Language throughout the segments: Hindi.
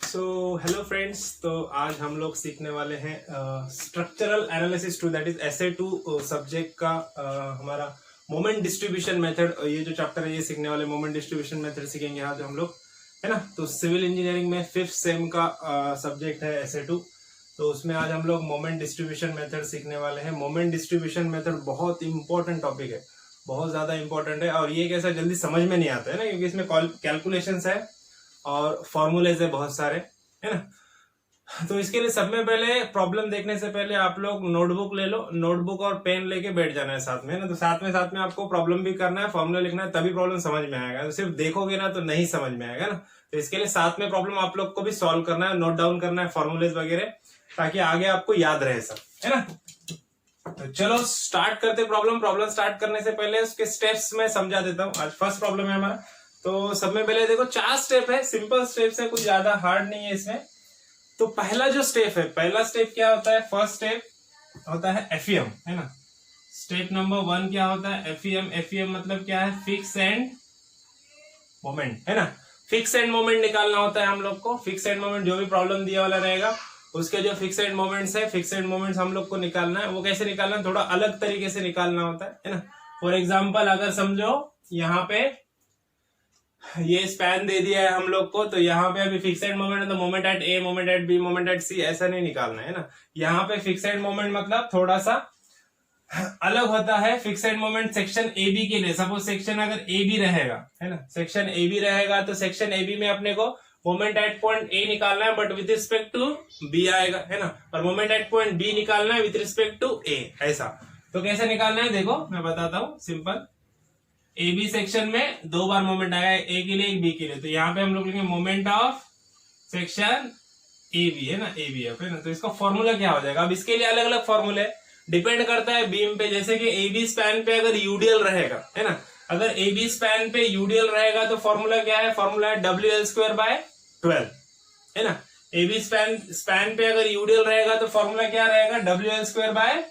हेलो फ्रेंड्स, तो आज हम लोग सीखने वाले हैं structural analysis two, that is SA2 subject का हमारा मोमेंट डिस्ट्रीब्यूशन मेथड। ये जो चैप्टर है ये सीखने वाले मोमेंट डिस्ट्रीब्यूशन मेथड सीखेंगे आज हम लोग, है ना। तो सिविल इंजीनियरिंग में 5th सेम का सब्जेक्ट है SA2, तो उसमें आज हम लोग मोमेंट डिस्ट्रीब्यूशन मेथड सीखने वाले हैं। मोमेंट डिस्ट्रीब्यूशन मेथड बहुत इंपॉर्टेंट टॉपिक है, बहुत ज्यादा इंपॉर्टेंट है, और ये कैसा जल्दी समझ में नहीं आता है ना, क्योंकि इसमें कैलकुलेशंस है और फॉर्मूलेज है बहुत सारे, है ना। तो इसके लिए सब में पहले प्रॉब्लम देखने से पहले आप लोग नोटबुक ले लो, नोटबुक और पेन लेके बैठ जाना है साथ में, है ना। तो साथ में आपको प्रॉब्लम भी करना है, फॉर्मूला लिखना है, तभी प्रॉब्लम समझ में आएगा। तो सिर्फ देखोगे ना तो नहीं समझ में आएगा ना। तो इसके लिए साथ में प्रॉब्लम आप लोग को भी सॉल्व करना है, नोट डाउन करना है फॉर्मूलेज वगैरह, ताकि आगे आपको याद रहे सब, है ना। तो चलो स्टार्ट करते प्रॉब्लम स्टार्ट करने से पहले उसके स्टेप्स में समझा देता हूँ। आज फर्स्ट प्रॉब्लम है हमारा, तो सब में पहले देखो 4 स्टेप है, सिंपल स्टेप्स है, कुछ ज्यादा हार्ड नहीं है इसमें। तो पहला जो स्टेप है, पहला स्टेप क्या होता है, फर्स्ट स्टेप होता है FEM, है ना। स्टेप नंबर 1 क्या होता है, FEM मतलब क्या है, फिक्स एंड मोमेंट, है ना। फिक्स एंड मोमेंट निकालना होता है हम लोग को। फिक्स एंड मोमेंट जो भी प्रॉब्लम दिया वाला रहेगा उसके जो फिक्स एंड मोमेंट्स है, फिक्स एंड मोमेंट्स हम लोग को निकालना है। वो कैसे निकालना है, थोड़ा अलग तरीके से निकालना होता है ना। फॉर एग्जाम्पल अगर समझो यहाँ पे ये स्पैन दे दिया है हम लोग को, तो यहाँ पे अभी फिक्स एंड मोमेंट है, तो moment at A, moment eight B, moment at C ऐसा नहीं निकालना है ना। यहाँ पे फिक्स एंड मोमेंट मतलब थोड़ा सा अलग होता है। Fix end moment section AB के लिए, सपोज सेक्शन अगर AB रहेगा, है ना, सेक्शन AB रहेगा, तो सेक्शन AB में अपने को मोमेंट एट पॉइंट A निकालना है but with respect to B आएगा, है ना, और मोमेंट एट पॉइंट B निकालना है विद रिस्पेक्ट टू A, ऐसा। तो कैसे निकालना है देखो मैं बताता हूँ, सिंपल। AB सेक्शन में 2 बार मोमेंट आएगा, A के लिए एक B के लिए, तो यहाँ पे हम लोग लिखेंगे मोमेंट ऑफ सेक्शन AB, है ना, ABF, है ना। तो इसका फॉर्मूला क्या हो जाएगा, अब इसके लिए अलग अलग फॉर्मूले डिपेंड करता है बीम पे। जैसे कि AB स्पैन पे अगर UDL रहेगा, है ना, अगर AB स्पैन पे UDL रहेगा तो फॉर्मूला क्या है, फॉर्मूला है WL²/12, है ना। AB स्पैन पे अगर UDL रहेगा तो फॉर्मूला क्या रहेगा, WL²/12।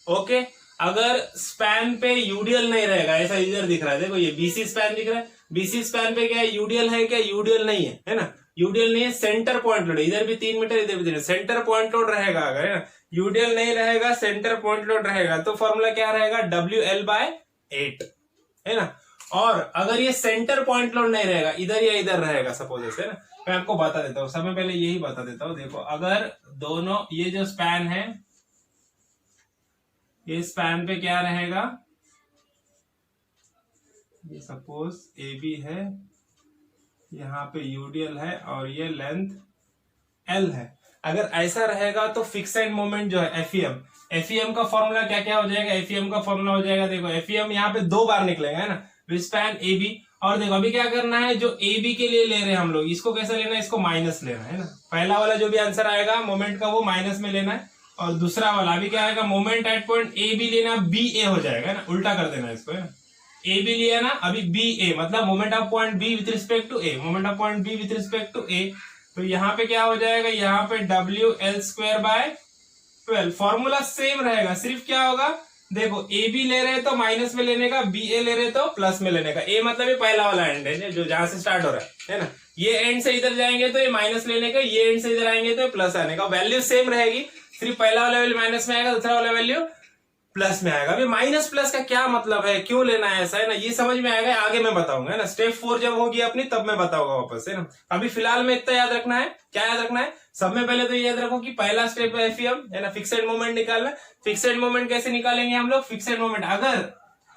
ओके, अगर स्पैन पे यूडीएल नहीं रहेगा, ऐसा इधर दिख रहा है, देखो ये BC स्पैन दिख रहा है, BC स्पैन पे क्या है, यूडीएल है क्या, यूडीएल नहीं है ना, यूडीएल नहीं है, सेंटर पॉइंट लोड, इधर भी 3 मीटर इधर भी 3 मीटर, सेंटर पॉइंट लोड रहेगा अगर, है ना, यूडीएल नहीं रहेगा, सेंटर पॉइंट लोड रहेगा, तो फॉर्मूला क्या रहेगा, WL/8, है ना। और अगर ये सेंटर पॉइंट लोड नहीं रहेगा, इधर या इधर रहेगा सपोज ऐसे, ना, मैं आपको बता देता हूँ, सबसे पहले यही बता देता हूँ। देखो अगर दोनों ये जो स्पैन है, ये स्पैन पे क्या रहेगा, ये सपोज AB है, यहाँ पे UDL है और ये लेंथ L है। अगर ऐसा रहेगा तो फिक्स एंड मोमेंट जो है FEM का फॉर्मूला क्या क्या हो जाएगा, FEM का फॉर्मूला हो जाएगा, देखो FEM यहाँ पे 2 बार निकलेगा, है ना, स्पैन AB। और देखो अभी क्या करना है, जो AB के लिए ले रहे हैं हम लोग, इसको कैसे लेना है, इसको माइनस लेना है ना। पहला वाला जो भी आंसर आएगा मोमेंट का वो माइनस में लेना है, और दूसरा वाला अभी क्या आएगा, मोमेंट एट पॉइंट AB लेना, BA हो जाएगा ना, उल्टा कर देना इसको, है ना। AB लिया ना, अभी BA मतलब moment of point B with respect to A, moment of point B with respect to A। तो यहाँ पे क्या हो जाएगा, यहाँ पे WL²/12, फॉर्मूला सेम रहेगा, सिर्फ क्या होगा, देखो AB ले रहे तो माइनस में लेने का, BA ले रहे तो प्लस में लेने का। A मतलब ये पहला वाला एंड है जो जहां से स्टार्ट हो रहा है ना, ये एंड से इधर जाएंगे तो ये माइनस लेने का, ये एंड से इधर आएंगे तो प्लस आने का। वैल्यू सेम रहेगी, सिर्फ पहला वाला वैल्यू माइनस में आएगा, दूसरा वाला वैल्यू प्लस में आएगा। अभी माइनस प्लस का क्या मतलब है, क्यों लेना है ऐसा, है ना, ये समझ में आएगा, आगे मैं बताऊंगा, है ना। स्टेप 4 जब होगी अपनी तब मैं बताऊंगा वापस, है ना। अभी फिलहाल में इतना याद रखना है, क्या याद रखना है, सब में पहले तो याद रखो कि पहला स्टेप है FEM, है ना, फिक्स एंड मोमेंट निकालना। फिक्स एंड मोमेंट कैसे निकालेंगे हम लोग, फिक्स एंड मोमेंट, अगर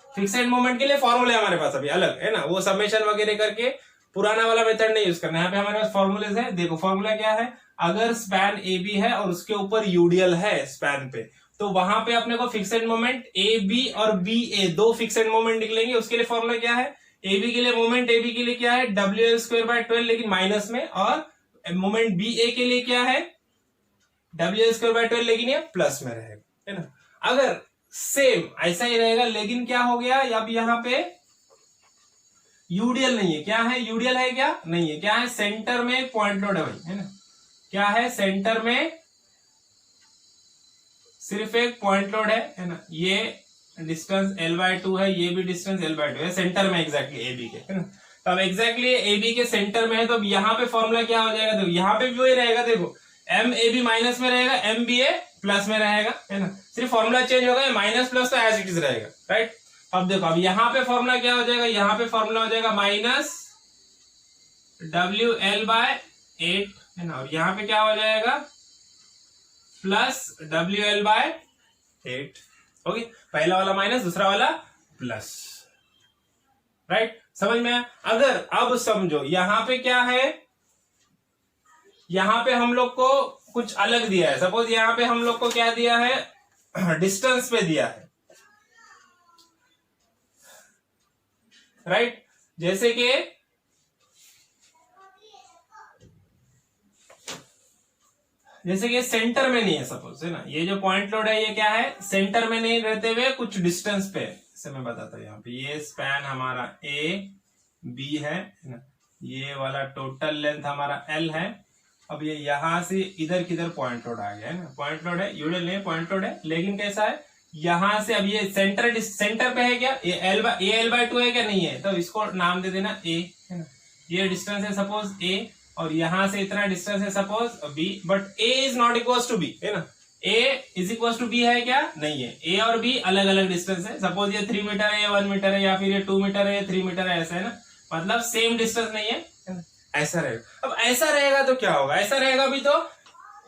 फिक्स एंड मोमेंट के लिए फॉर्मूले हमारे पास अभी अलग, है ना, वो समेशन वगैरह करके पुराना वाला मेथड नहीं यूज करना है। यहाँ पे हमारे पास फॉर्मूलेज है, देखो फॉर्मूला क्या है, अगर स्पैन AB है और उसके ऊपर UDL है स्पैन पे, तो वहां पे अपने को फिक्स एंड मोमेंट AB और BA 2 फिक्स एंड मोमेंट निकलेंगे। उसके लिए फॉर्मूला क्या है, AB के लिए मोमेंट AB के लिए क्या है, WL²/12 लेकिन माइनस में, और मोमेंट BA के लिए क्या है, WL²/12 लेकिन ये प्लस में रहेगा, है ना। अगर सेम ऐसा ही रहेगा, लेकिन क्या हो गया, अब यहाँ पे UDL नहीं है, क्या है, UDL है क्या, नहीं है, क्या है, सेंटर में एक पॉइंट लोड है भाई, है ना, क्या है, सेंटर में सिर्फ एक पॉइंट लोड है ना, ये डिस्टेंस L/2 है, ये भी डिस्टेंस L/2 है, सेंटर में एग्जैक्टली AB के, है ना। तो अब एग्जैक्टली ए बी के सेंटर में है, तो अब यहाँ पे फॉर्मूला क्या हो जाएगा, देखो यहाँ पे भी वही रहेगा, देखो एम ए बी माइनस में रहेगा, एम बी ए प्लस में रहेगा, है ना, सिर्फ फॉर्मूला चेंज होगा, माइनस प्लस तो एज इट इज रहेगा, राइट। अब देखो अब यहाँ पे फॉर्मूला क्या हो जाएगा, यहाँ पे फॉर्मूला हो जाएगा माइनस WL/8, है ना, और यहाँ पे क्या हो जाएगा प्लस WL/8। ओके, पहला वाला माइनस, दूसरा वाला प्लस, राइट, समझ में आया। अगर अब समझो यहाँ पे क्या है, यहाँ पे हम लोग को कुछ अलग दिया है, सपोज यहाँ पे हम लोग को क्या दिया है, डिस्टेंस पे दिया है, राइट, जैसे कि सेंटर में नहीं है सपोज, है ना, ये जो पॉइंट लोड है ये क्या है, सेंटर में नहीं रहते हुए कुछ डिस्टेंस पे, इसे मैं बताता हूं। यहाँ पे ये स्पैन हमारा ए बी है ना, ये वाला टोटल लेंथ हमारा एल है। अब ये यहां से इधर किधर पॉइंट लोड आ गया है ना, पॉइंट लोड है, यूडल नहीं पॉइंट लोड है, लेकिन कैसा है, यहां से अब ये सेंटर पे है क्या, ये L/2 है क्या, नहीं है, तो इसको नाम दे देना ए, है ना, ये डिस्टेंस है सपोज ए, और यहां से इतना डिस्टेंस है suppose B, but A is not equal to B, है ना, A is equal to B है क्या, नहीं है, ए और बी अलग अलग डिस्टेंस है, सपोज ये 3 मीटर है, ये 1 मीटर है, या फिर ये 2 मीटर है, ये 3 मीटर है, ऐसा है ना, मतलब सेम डिस्टेंस नहीं है, ऐसा रहेगा। अब ऐसा रहेगा तो क्या होगा, ऐसा रहेगा भी तो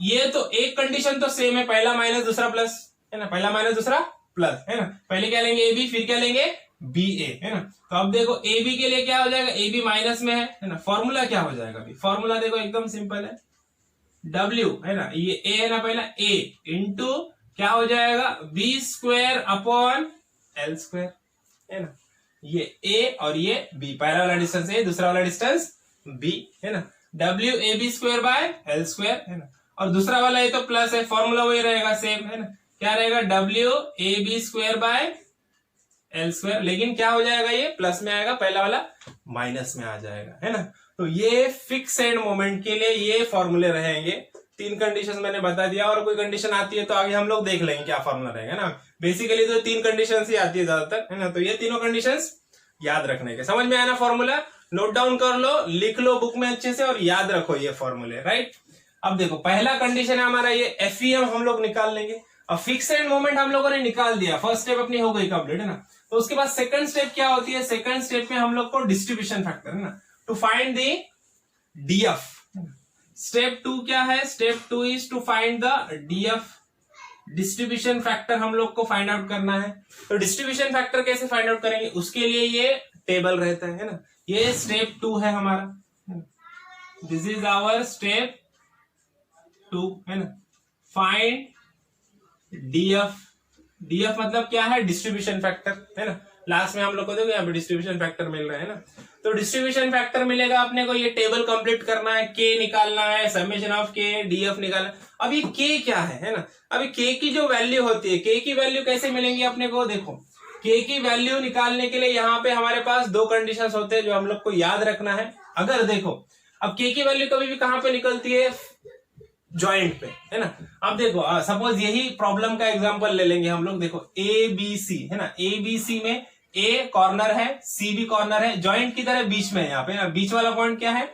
ये तो एक कंडीशन तो सेम है, पहला माइनस दूसरा प्लस, है ना, पहला माइनस दूसरा प्लस, है ना, पहले क्या लेंगे ए बी, फिर क्या लेंगे बी ए, है ना। तो अब देखो ए बी के लिए क्या हो जाएगा, ए बी माइनस में है ना, फॉर्मूला क्या हो जाएगा अभी, फॉर्मूला देखो एकदम सिंपल है, W है ना, ये ए है ना, पहला ए इंटू क्या हो जाएगा b square upon l square, है ना, ये ए और ये बी, पहला वाला डिस्टेंस ए, दूसरा वाला डिस्टेंस बी, है ना, W a b square by l square, है ना, और दूसरा वाला ये तो प्लस है, फॉर्मूला वही रहेगा सेम, है ना, क्या रहेगा W a b square by l square, लेकिन क्या हो जाएगा, ये प्लस में आएगा, पहला वाला माइनस में आ जाएगा, है ना। तो ये फिक्स एंड मोमेंट के लिए ये फॉर्मूले रहेंगे, 3 कंडीशन मैंने बता दिया, और कोई कंडीशन आती है तो आगे हम लोग देख लेंगे क्या फॉर्मूला रहेगा ना, बेसिकली तो 3 कंडीशन ही आती है ज्यादातर, है ना, तो ये तीनों कंडीशन याद रखने के, समझ में आया ना, फॉर्मूला नोट डाउन कर लो, लिख लो बुक में अच्छे से, और याद रखो ये फॉर्मूले, राइट। अब देखो पहला कंडीशन है हमारा ये FEM हम लोग निकाल लेंगे, अब फिक्स एंड मोमेंट हम लोगों ने निकाल दिया, फर्स्ट स्टेप अपनी हो गई कंप्लीट, है ना। तो उसके बाद सेकंड स्टेप क्या होती है, सेकंड स्टेप में हम लोग को डिस्ट्रीब्यूशन फैक्टर, है ना, to find the DF। Step 2 क्या है, step 2 is to find the DF, distribution factor हम लोग को फाइंड आउट करना है। तो डिस्ट्रीब्यूशन फैक्टर कैसे फाइंड आउट करेंगे, उसके लिए ये टेबल रहता है ना, ये स्टेप 2 है हमारा, दिस इज आवर स्टेप 2, है ना, फाइंड DF। DF मतलब क्या है, डिस्ट्रीब्यूशन फैक्टर, है ना, लास्ट में हम लोग को देखो यहाँ पे डिस्ट्रीब्यूशन फैक्टर मिल रहा है ना, तो डिस्ट्रीब्यूशन फैक्टर मिलेगा अपने को, ये टेबल कंप्लीट करना है, K निकालना है, समेशन ऑफ K DF निकालना है। अब ये K क्या है ना, अभी K की जो वैल्यू होती है, K की वैल्यू कैसे मिलेंगी अपने को, देखो K की वैल्यू निकालने के लिए यहाँ पे हमारे पास 2 कंडीशंस होते हैं जो हम लोग को याद रखना है। अगर देखो अब K की वैल्यू कभी भी कहां पे निकलती है, जॉइंट पे, है ना। अब देखो सपोज यही प्रॉब्लम का एग्जांपल ले लेंगे हम लोग, देखो ABC है ना, ABC में A कॉर्नर है, C भी कॉर्नर है, जॉइंट किधर है, बीच में है, यहाँ पे ना, बीच वाला पॉइंट क्या है,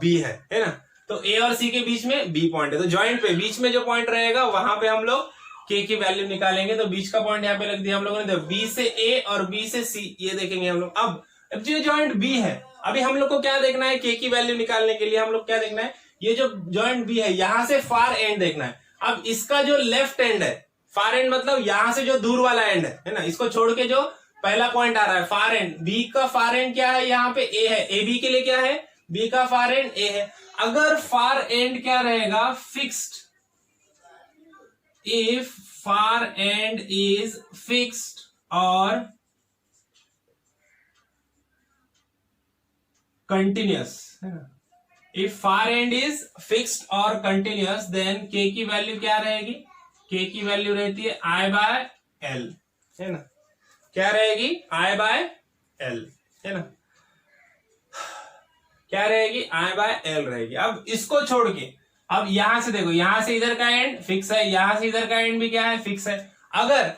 B है ना, तो A और C के बीच में B पॉइंट है, तो जॉइंट पे बीच में जो पॉइंट रहेगा वहां पे हम लोग K की वैल्यू निकालेंगे। तो बीच का पॉइंट यहाँ पे लग दिया हम लोगों ने, तो B से A और B से C ये देखेंगे हम लोग। अब जो जॉइंट B है, अभी हम लोग को क्या देखना है, K की वैल्यू निकालने के लिए हम लोग क्या देखना है, ये जो जॉइंट B है यहां से फार एंड देखना है। अब इसका जो लेफ्ट एंड है, फार एंड मतलब यहां से जो दूर वाला एंड है ना, इसको छोड़ के जो पहला पॉइंट आ रहा है फार एंड, B का फार एंड क्या है, यहाँ पे A है, AB के लिए क्या है, B का फार एंड A है। अगर फार एंड क्या रहेगा, fixed, if far and is fixed और कंटिन्यूअस, है ना, if far and is fixed और कंटिन्यूअस, देन K की वैल्यू क्या रहेगी, K की वैल्यू रहती है I/L, है ना, क्या रहेगी, I/L, है ना, क्या रहेगी, I/L रहेगी। अब इसको छोड़ के अब यहां से देखो, यहां से इधर का एंड फिक्स है, यहां से इधर का एंड भी क्या है, फिक्स है। अगर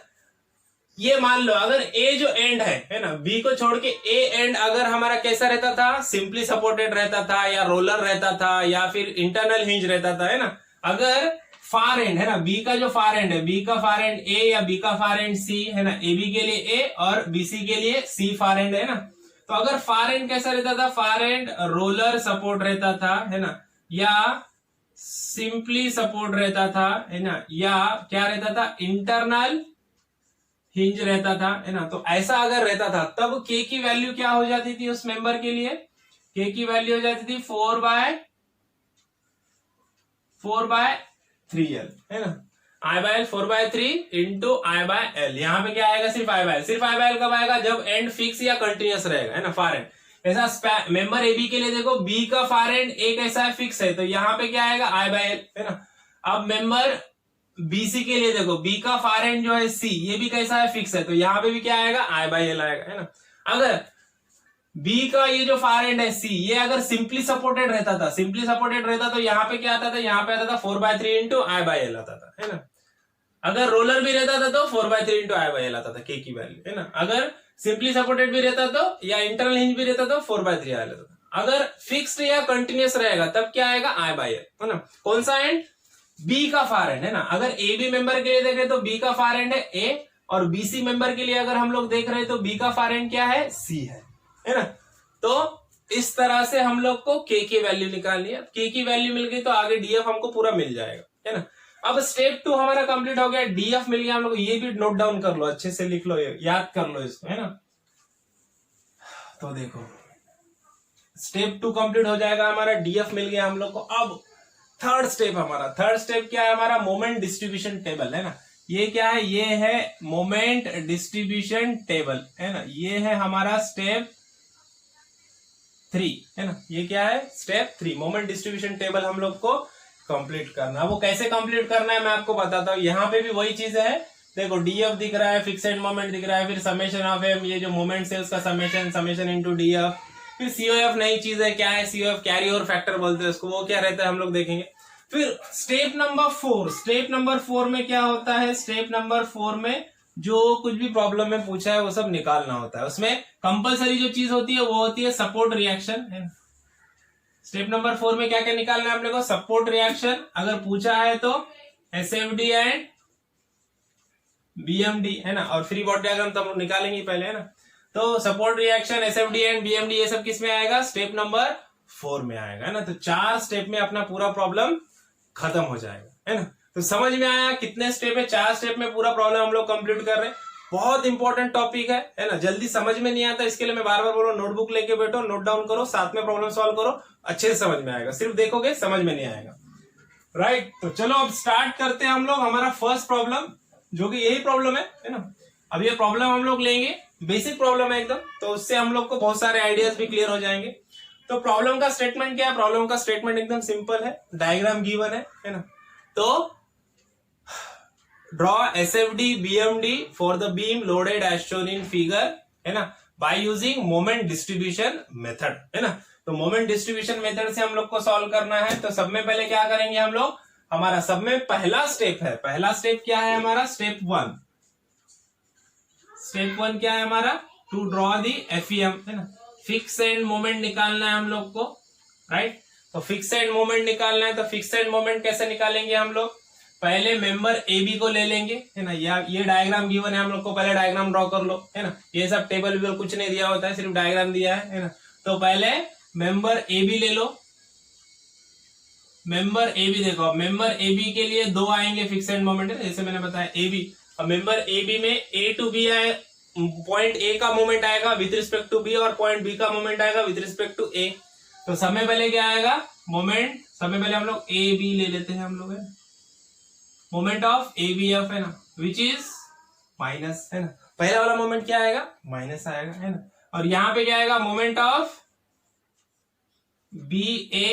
ये मान लो अगर ए जो एंड है ना, बी को छोड़ के ए एंड अगर हमारा कैसा रहता था, सिंपली सपोर्टेड रहता था या रोलर रहता था या फिर इंटरनल हिंज रहता था, है ना। अगर फार एंड है ना, बी का जो फार एंड है, बी का फार एंड ए या बी का फार एंड सी है ना, ए बी के लिए ए और बीसी के लिए सी फार एंड है ना। तो अगर फार एंड कैसा रहता था, फार एंड रोलर सपोर्ट रहता था, है ना, या सिंपली सपोर्ट रहता था, है ना, या क्या रहता था, इंटरनल हिंज रहता था, है ना। तो ऐसा अगर रहता था तब के की वैल्यू क्या हो जाती थी उस मेंबर के लिए, के की वैल्यू हो जाती थी 4/3L, है ना। I/L 4/3 इंटू I/L, यहाँ पे क्या आएगा, सिर्फ I/L। सिर्फ I/L कब आएगा, जब एंड फिक्स या कंटिन्यूअस रहेगा, है ना, फार एंड। ऐसा मेंबर ए बी के लिए देखो, बी का फार एंड ए कैसा है, फिक्स है, तो यहाँ पे क्या आएगा, I/L, है ना। अब मेंबर बीसी के लिए देखो, बी का फार एंड जो है सी, ये भी कैसा है, फिक्स है, तो यहाँ पे भी क्या आएगा, I/L आएगा, है ना। अगर बी का ये जो फार एंड है सी, ये अगर सिंपली सपोर्टेड रहता था, सिंपली सपोर्टेड रहता तो यहाँ पे क्या आता था, यहाँ पे आता था 4/3 इंटू I/L आता था, है ना। अगर रोलर भी रहता था तो 4/3 इंटू I/L आता था, के की वैल्यू, है ना। अगर सिंपली सपोर्टेड भी रहता तो या इंटरनल हिंज भी रहता तो 4/3 आता था। अगर फिक्स्ड या कंटिन्यूअस रहेगा तब क्या आएगा, I/L, है ना। कौन सा एंड, बी का फार एंड, है ना। अगर ए बी मेंबर के लिए देख रहे तो बी का फार एंड है ए, और बीसी मेंबर के लिए अगर हम लोग देख रहे तो बी का फार एंड क्या है, सी है ना। तो इस तरह से हम लोग को के की वैल्यू निकालनी है। के की वैल्यू मिल गई तो आगे डीएफ हमको पूरा मिल जाएगा, है ना। अब स्टेप 2 हमारा कंप्लीट हो गया, डीएफ मिल गया हम लोग। ये भी नोट डाउन कर लो, अच्छे से लिख लो, याद कर लो इसको, है ना। तो देखो स्टेप 2 कंप्लीट हो जाएगा हमारा, डीएफ मिल गया हम लोग को। अब थर्ड स्टेप क्या है हमारा, मोमेंट डिस्ट्रीब्यूशन टेबल, है ना। ये क्या है, ये है मोमेंट डिस्ट्रीब्यूशन टेबल, है ना। ये है हमारा स्टेप 3, है ना। ये क्या है, स्टेप 3, मोमेंट डिस्ट्रीब्यूशन टेबल हम लोग को कंप्लीट करना है। वो कैसे कंप्लीट करना है मैं आपको बताता हूँ। यहाँ पे भी वही चीज है, देखो डीएफ दिख रहा है, फिक्सेड मोमेंट दिख रहा है, फिर समेशन ऑफ एम, ये जो मोमेंट है उसका समेशन इनटू डीएफ, फिर सीओएफ नई चीज है, क्या है सीओएफ, कैरी ओवर फैक्टर बोलते हैं उसको, वो क्या रहता है हम लोग देखेंगे। फिर स्टेप नंबर 4 में क्या होता है, स्टेप नंबर 4 में जो कुछ भी प्रॉब्लम में पूछा है वो सब निकालना होता है। उसमें कंपलसरी जो चीज होती है वो होती है सपोर्ट रिएक्शन, है। स्टेप नंबर 4 में क्या क्या निकालना है अपने को, सपोर्ट रिएक्शन अगर पूछा है तो एसएफडी एंड बीएमडी, है ना। और फ्री बॉडी डायग्राम तो हम निकालेंगे पहले, है ना। तो support reaction, SFD and BMD, ये सब किस में आएगा, स्टेप नंबर 4 में आएगा, है ना। तो 4 स्टेप में अपना पूरा प्रॉब्लम खत्म हो जाएगा, है ना। तो समझ में आया कितने स्टेप है, 4 स्टेप में पूरा प्रॉब्लम हम लोग कंप्लीट कर रहे हैं। बहुत इंपॉर्टेंट टॉपिक है ना। जल्दी समझ में नहीं आता इसके लिए मैं बार बार बोल रहा हूँ, नोटबुक लेके बैठो, नोट डाउन करो, साथ में प्रॉब्लम सॉल्व करो, अच्छे से समझ में आएगा। सिर्फ देखोगे समझ में नहीं आएगा, राइट। तो चलो अब स्टार्ट करते हैं हम लोग हमारा फर्स्ट प्रॉब्लम, जो कि यही प्रॉब्लम है ना। अब ये प्रॉब्लम हम लोग लेंगे, बेसिक प्रॉब्लम है एकदम, तो उससे हम लोग को बहुत सारे आइडियाज भी क्लियर हो जाएंगे। तो प्रॉब्लम का स्टेटमेंट क्या है, प्रॉब्लम का स्टेटमेंट एकदम सिंपल है, डायग्राम गिवन है ना। तो draw SFD BMD for the beam loaded as shown in figure, है ना, by using moment distribution method, है ना। तो मोमेंट डिस्ट्रीब्यूशन मेथड से हम लोग को सॉल्व करना है। तो सब में पहले क्या करेंगे हम लोग, हमारा सब में पहला स्टेप है, पहला स्टेप क्या है हमारा, स्टेप 1 क्या है हमारा, टू ड्रॉ दी एफईएम, है ना। फिक्स एंड मोमेंट निकालना है हम लोग को, राइट। तो फिक्स एंड मोमेंट निकालना है, तो फिक्स एंड मोमेंट कैसे निकालेंगे हम लोग, पहले मेंबर ए बी को ले लेंगे, है ना। ये डायग्राम गिवन है हम लोग को, पहले डायग्राम ड्रॉ कर लो, है ना। ये सब टेबल वेबल कुछ नहीं दिया होता है, सिर्फ डायग्राम दिया है ना। तो पहले मेंबर ए बी ले लो, मेंबर ए बी देखो, मेंबर ए बी के लिए 2 आएंगे फिक्स एंड मोमेंट, जैसे मैंने बताया ए बी। अब मेंबर ए बी में ए टू बी आए, पॉइंट ए का मोमेंट आएगा विथ रिस्पेक्ट टू बी और पॉइंट बी का मोमेंट आएगा विथ रिस्पेक्ट टू ए। तो समय पहले क्या आएगा, मोमेंट, समय पहले हम लोग ए बी ले लेते हैं हम लोग, है moment of A B F, है ना, विच इज माइनस, है ना। पहला वाला मोमेंट क्या आएगा, माइनस आएगा, है ना। और यहाँ पे क्या आएगा, moment of B A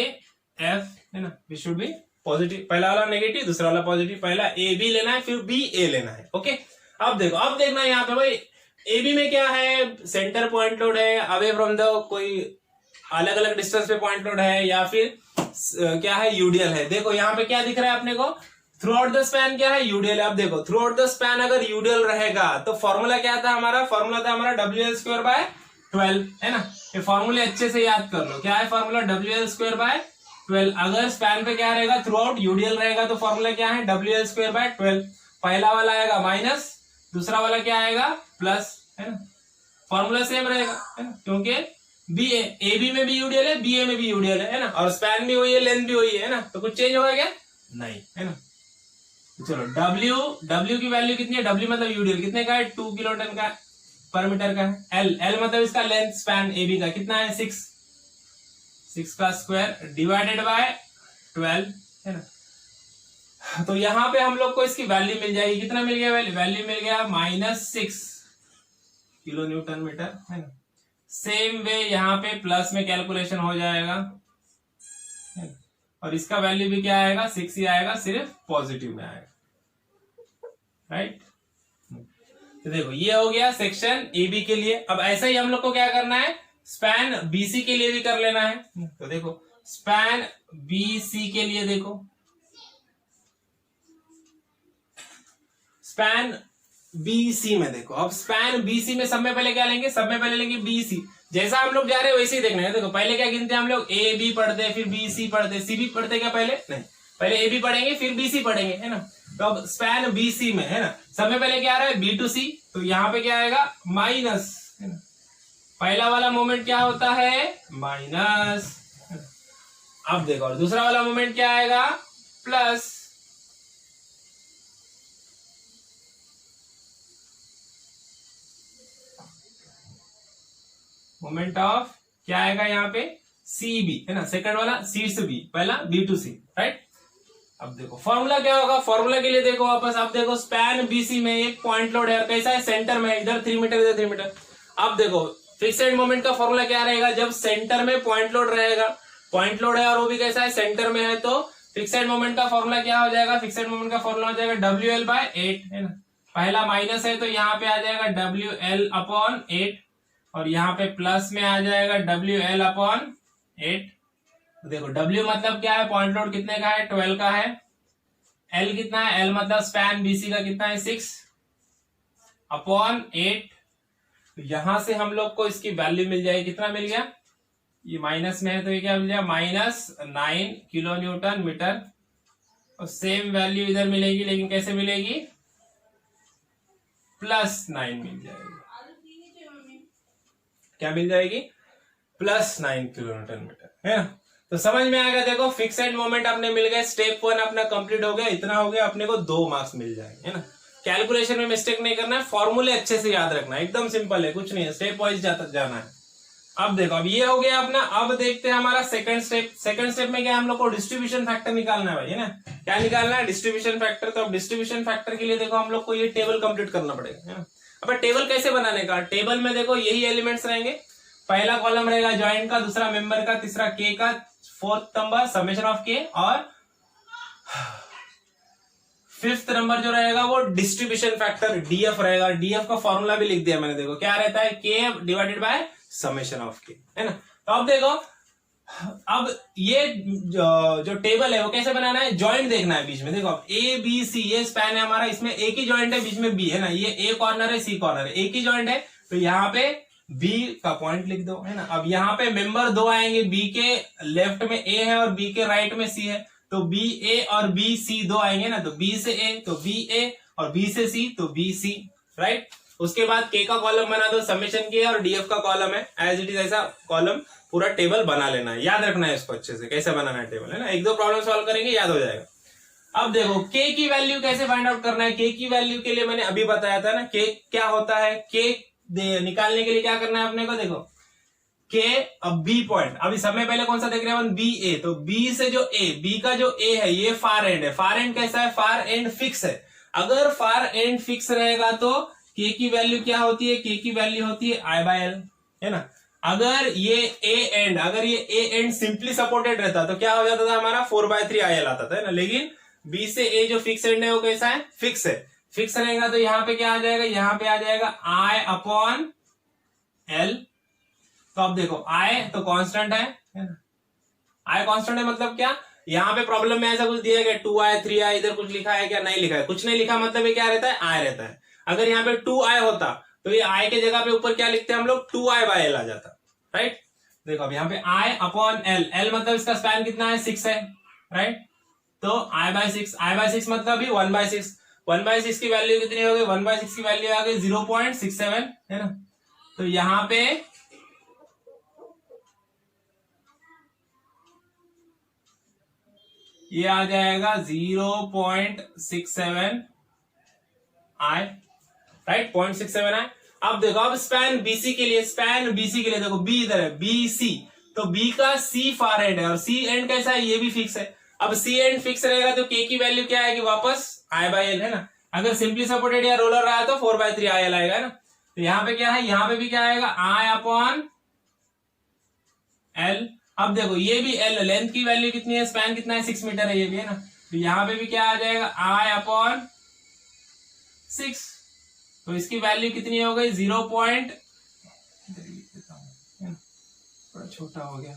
F, है ना, विच शुड बी पॉजिटिव। पहला वाला नेगेटिव, दूसरा वाला पॉजिटिव। पहला ए बी लेना है, फिर बी ए लेना है, ओके। अब देखो, अब देखना यहाँ पे भाई ए बी में क्या है, सेंटर पॉइंट लोड है, अवे फ्रॉम द कोई अलग अलग डिस्टेंस पे पॉइंट लोड है, या फिर क्या है यूडीएल है। देखो यहाँ पे क्या दिख रहा है अपने को, थ्रू आउट द स्पैन क्या है, यूडीएल। अब देखो थ्रू आउट द स्पैन अगर यूडीएल रहेगा तो फॉर्मूला क्या था हमारा, फॉर्मूला था हमारा WL² by 12, है ना। ये फॉर्मूले अच्छे से याद कर लो, क्या है फॉर्मूला, WL² by 12। अगर स्पैन पे क्या रहेगा, थ्रू आउट यूडीएल रहेगा तो फॉर्मूला क्या है, WL² by 12। पहला वाला आएगा माइनस, दूसरा वाला क्या आएगा प्लस, है ना। फॉर्मूला सेम रहेगा, है ना, क्योंकि ए बी में भी यूडीएल है, बी ए में भी यूडीएल है ना, और स्पैन भी वही है, लेंथ भी वही है ना, तो कुछ चेंज होगा क्या, नहीं, है ना। चलो W की वैल्यू कितनी है, W मतलब यूडीएल कितने का है, 2 किलोटन का पर मीटर का है। L मतलब इसका लेंथ स्पैन ए बी का कितना है, 6 का स्क्वायर डिवाइडेड बाय 12, है ना। तो यहाँ पे हम लोग को इसकी वैल्यू मिल जाएगी, कितना मिल गया वैल्यू मिल गया -6 किलो न्यूटन मीटर, है ना। सेम वे यहाँ पे प्लस में कैलकुलेशन हो जाएगा, है ना? और इसका वैल्यू भी क्या आएगा, 6 ही आएगा, सिर्फ पॉजिटिव में आएगा, राइट। तो देखो ये हो गया सेक्शन ए बी के लिए। अब ऐसा ही हम लोग को क्या करना है, स्पैन बीसी के लिए भी कर लेना है। तो देखो स्पैन बीसी के लिए, देखो स्पैन बीसी में, देखो अब स्पैन बीसी में सब में पहले क्या लेंगे, सब में पहले लेंगे बीसी। जैसा हम लोग जा रहे हैं वैसे ही देखना है। देखो पहले क्या गिनते हैं हम लोग, ए बी पढ़ते हैं, फिर बी सी पढ़ते, सी बी पढ़ते क्या पहले, नहीं, पहले ए बी पढ़ेंगे फिर बी सी पढ़ेंगे, है ना। तो अब स्पैन बीसी में, है ना, सब में पहले क्या आ रहा है, बी टू सी, तो यहाँ पे क्या आएगा माइनस, है ना। पहला वाला मोमेंट क्या होता है, माइनस। अब देखो और दूसरा वाला मोमेंट क्या आएगा, प्लस। मोमेंट ऑफ क्या आएगा यहाँ पे, सी बी, है ना, सेकंड वाला सी से बी, पहला बी टू सी, राइट। अब देखो फॉर्मूला क्या होगा, फॉर्मूला के लिए देखो वापस, अब देखो स्पैन बीसी में एक पॉइंट लोड है, कैसा है, सेंटर में, इधर 3 मीटर इधर 3 मीटर। अब देखो फिक्सेड मोमेंट का फॉर्मूला क्या रहेगा, जब सेंटर में पॉइंट लोड रहेगा, पॉइंट लोड है और वो भी कैसा है, सेंटर में है, तो फिक्सेड मोमेंट का फॉर्मूला क्या हो जाएगा, फिक्सेड मोमेंट का फॉर्मूला हो जाएगा WL/8, है ना। पहला माइनस है तो यहाँ पे आ जाएगा WL/8 और यहाँ पे प्लस में आ जाएगा WL/8। देखो W मतलब क्या है, पॉइंट लोड कितने का है, 12 का है। L कितना है, L मतलब स्पैन BC का कितना है, 6/8। तो यहां से हम लोग को इसकी वैल्यू मिल जाएगी, कितना मिल गया, ये माइनस में है तो ये क्या मिल जाएगा, -9 किलो न्यूटन मीटर। और सेम वैल्यू इधर मिलेगी, लेकिन कैसे मिलेगी, +9 मिल जाएगी। क्या मिल जाएगी, +9 किलो न्यूटन मीटर, है ना। तो समझ में आ गया, देखो फिक्सेड मोमेंट अपने मिल गए, स्टेप 1 अपना कंप्लीट हो गया, इतना हो गया, अपने को 2 मार्क्स मिल जाएंगे, है ना। कैलकुलेशन में मिस्टेक नहीं करना है, फॉर्मूले अच्छे से याद रखना है, एकदम सिंपल है, कुछ नहीं है, स्टेप वाइज जाना है। अब देखो अब ये हो गया अपना, अब देखते हैं हमारा सेकंड स्टेप। सेकंड स्टेप में क्या हम लोग को डिस्ट्रीब्यूशन फैक्टर निकालना है भाई, है ना। क्या निकालना है, डिस्ट्रीब्यूशन फैक्टर। तो अब डिस्ट्रीब्यूशन फैक्टर के लिए देखो हम लोग को ये टेबल कंप्लीट करना पड़ेगा, है ना। अब टेबल कैसे बनाने का, टेबल में देखो यही एलिमेंट्स रहेंगे, पहला कॉलम रहेगा ज्वाइंट का, दूसरा मेंबर का, तीसरा के का, फोर्थ नंबर समेशन ऑफ के, और फिफ्थ नंबर जो रहेगा वो डिस्ट्रीब्यूशन फैक्टर डीएफ रहेगा। डीएफ का फॉर्मूला भी लिख दिया मैंने, देखो क्या रहता है, के डिवाइडेड बाय समेशन ऑफ के, है ना। तो अब देखो, अब ये जो टेबल है वो कैसे बनाना है, जॉइंट देखना है बीच में। देखो अब ए बी सी ये स्पैन है हमारा, इसमें एक ही जॉइंट है, बीच में बी, है ना। ये ए कॉर्नर है, सी कॉर्नर है, एक ही जॉइंट है, तो यहाँ पे बी का पॉइंट लिख दो, है ना। अब यहाँ पे मेंबर 2 आएंगे, बी के लेफ्ट में ए है और बी के राइट में सी है, तो बी ए और बी सी 2 आएंगे ना, तो बी से ए तो बी ए, और बी से सी तो बी सी, राइट। उसके बाद के का कॉलम बना दो, समेशन के, और डीएफ का कॉलम है, एज इट इज ऐसा कॉलम पूरा टेबल बना लेना है, याद रखना है इसको अच्छे से, कैसे बनाना है टेबल, है ना। 1-2 प्रॉब्लम सॉल्व करेंगे, याद हो जाएगा। अब देखो के की वैल्यू कैसे फाइंड आउट करना है, के की वैल्यू के लिए मैंने अभी बताया था ना, के क्या होता है, के निकालने के लिए क्या करना है अपने को, देखो के, अब बी पॉइंट, अभी सब में पहले कौन सा देख रहे हैं, बी ए, तो बी से जो ए, बी का जो ए है ये फार एंड है। फार एंड कैसा है, फार एंड फिक्स है। अगर फार एंड फिक्स रहेगा तो के की वैल्यू क्या होती है, के की वैल्यू होती है I/L, है ना। अगर ये ए एंड, अगर ये ए एंड सिंपली सपोर्टेड रहता तो क्या हो जाता था हमारा, 4/3IL आता था, है ना। लेकिन बी से ए जो फिक्स एंड है वो कैसा है, फिक्स है। फिक्स रहेगा तो यहाँ पे क्या आ जाएगा, यहाँ पे आ जाएगा I/L। तो अब देखो I तो कांस्टेंट है ना, I कांस्टेंट है मतलब क्या, यहाँ पे प्रॉब्लम में ऐसा कुछ दिया गया 2i 3i, इधर कुछ लिखा है क्या? नहीं लिखा है। कुछ नहीं लिखा मतलब ये क्या रहता है? i रहता है। अगर यहाँ पे 2i होता तो ये i के जगह पे ऊपर क्या लिखते हैं हम लोग? 2i/l आ जाता, राइट। देखो अब यहाँ पे i/l, l मतलब इसका स्पैन कितना है? 6 है, राइट। तो i/6 मतलब भी 1/6। 1/6 की वैल्यू कितनी हो गई? 1/6 की वैल्यू आ गई 0.67, है ना। तो यहाँ पे ये आ जाएगा 0.67 i, राइट, 0.67 i। अब देखो, अब स्पैन बीसी के लिए, देखो बी इधर है, BC, तो बी का C फार एंड है और C एंड कैसा है? ये भी फिक्स है। अब C एंड फिक्स रहेगा तो K की वैल्यू क्या आएगी? वापस I/L, है ना। अगर सिंपली सपोर्टेड या रोलर रहा तो 4/3IL आएगा, है ना। तो यहाँ पे क्या है? यहाँ पे भी क्या आएगा? I/L। अब देखो ये भी L, लेंथ की वैल्यू कितनी है? स्पैन कितना है? 6 मीटर है, ये भी, है ना। तो यहाँ पे भी क्या आ जाएगा? I/6। तो इसकी वैल्यू कितनी हो गई? 0. थोड़ा छोटा हो गया,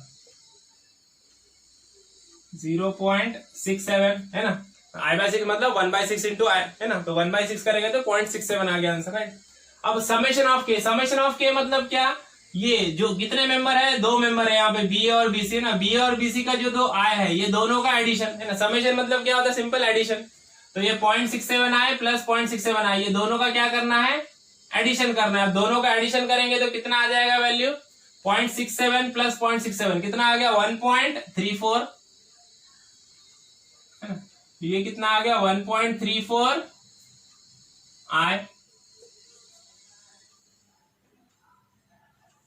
0.67, है ना। I/6 मतलब 1/6 इंटू I, है ना। तो 1/6 करेगा तो 0.67 आ गया आंसर, राइट। अब समेशन ऑफ के मतलब क्या? ये जो कितने मेंबर है? 2 मेंबर है यहाँ पे, बी और बीसी, है ना। बी और बीसी का जो 2 I है, ये दोनों का एडिशन, है ना। समेशन मतलब क्या होता है? Simple addition. तो ये 0.67I प्लस 0.67I, ये दोनों का क्या करना है? एडिशन करना है। अब दोनों का एडिशन करेंगे तो कितना आ जाएगा वैल्यू? 0.67 प्लस 0.67 कितना आ गया? 1.34, है ना। ये कितना आ गया? 1.34 I,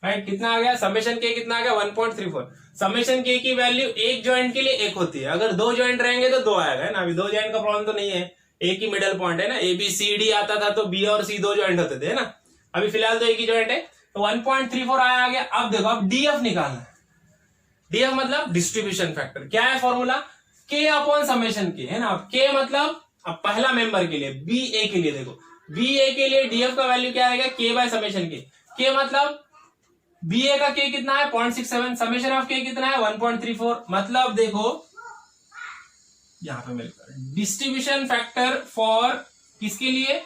राइट। कितना आ गया? समेशन के कितना आ गया? 1.34। समेशन के की वैल्यू एक ज्वाइंट के लिए 1 होती है, अगर 2 ज्वाइंट रहेंगे तो 2 आएगा, है ना। अभी 2 ज्वाइंट का प्रॉब्लम तो नहीं है, एक ही मिडल पॉइंट है ना। ABCD आता था तो B और C 2 ज्वाइंट होते थे, है ना। अभी फिलहाल तो एक ही ज्वाइंट है, तो 1.34 आ गया। अब देखो, अब DF निकालना है। DF मतलब डिस्ट्रीब्यूशन फैक्टर। क्या है फॉर्मूला? K/समेशन के, है ना। अब K मतलब अब पहला मेंबर के लिए, BA के लिए, देखो BA के लिए DF का वैल्यू क्या आएगा? K/समेशन के। K मतलब BA का K कितना है? 0.67, समेशन ऑफ K कितना है? 1.34। मतलब देखो यहां पे मिलकर डिस्ट्रीब्यूशन फैक्टर फॉर किसके लिए?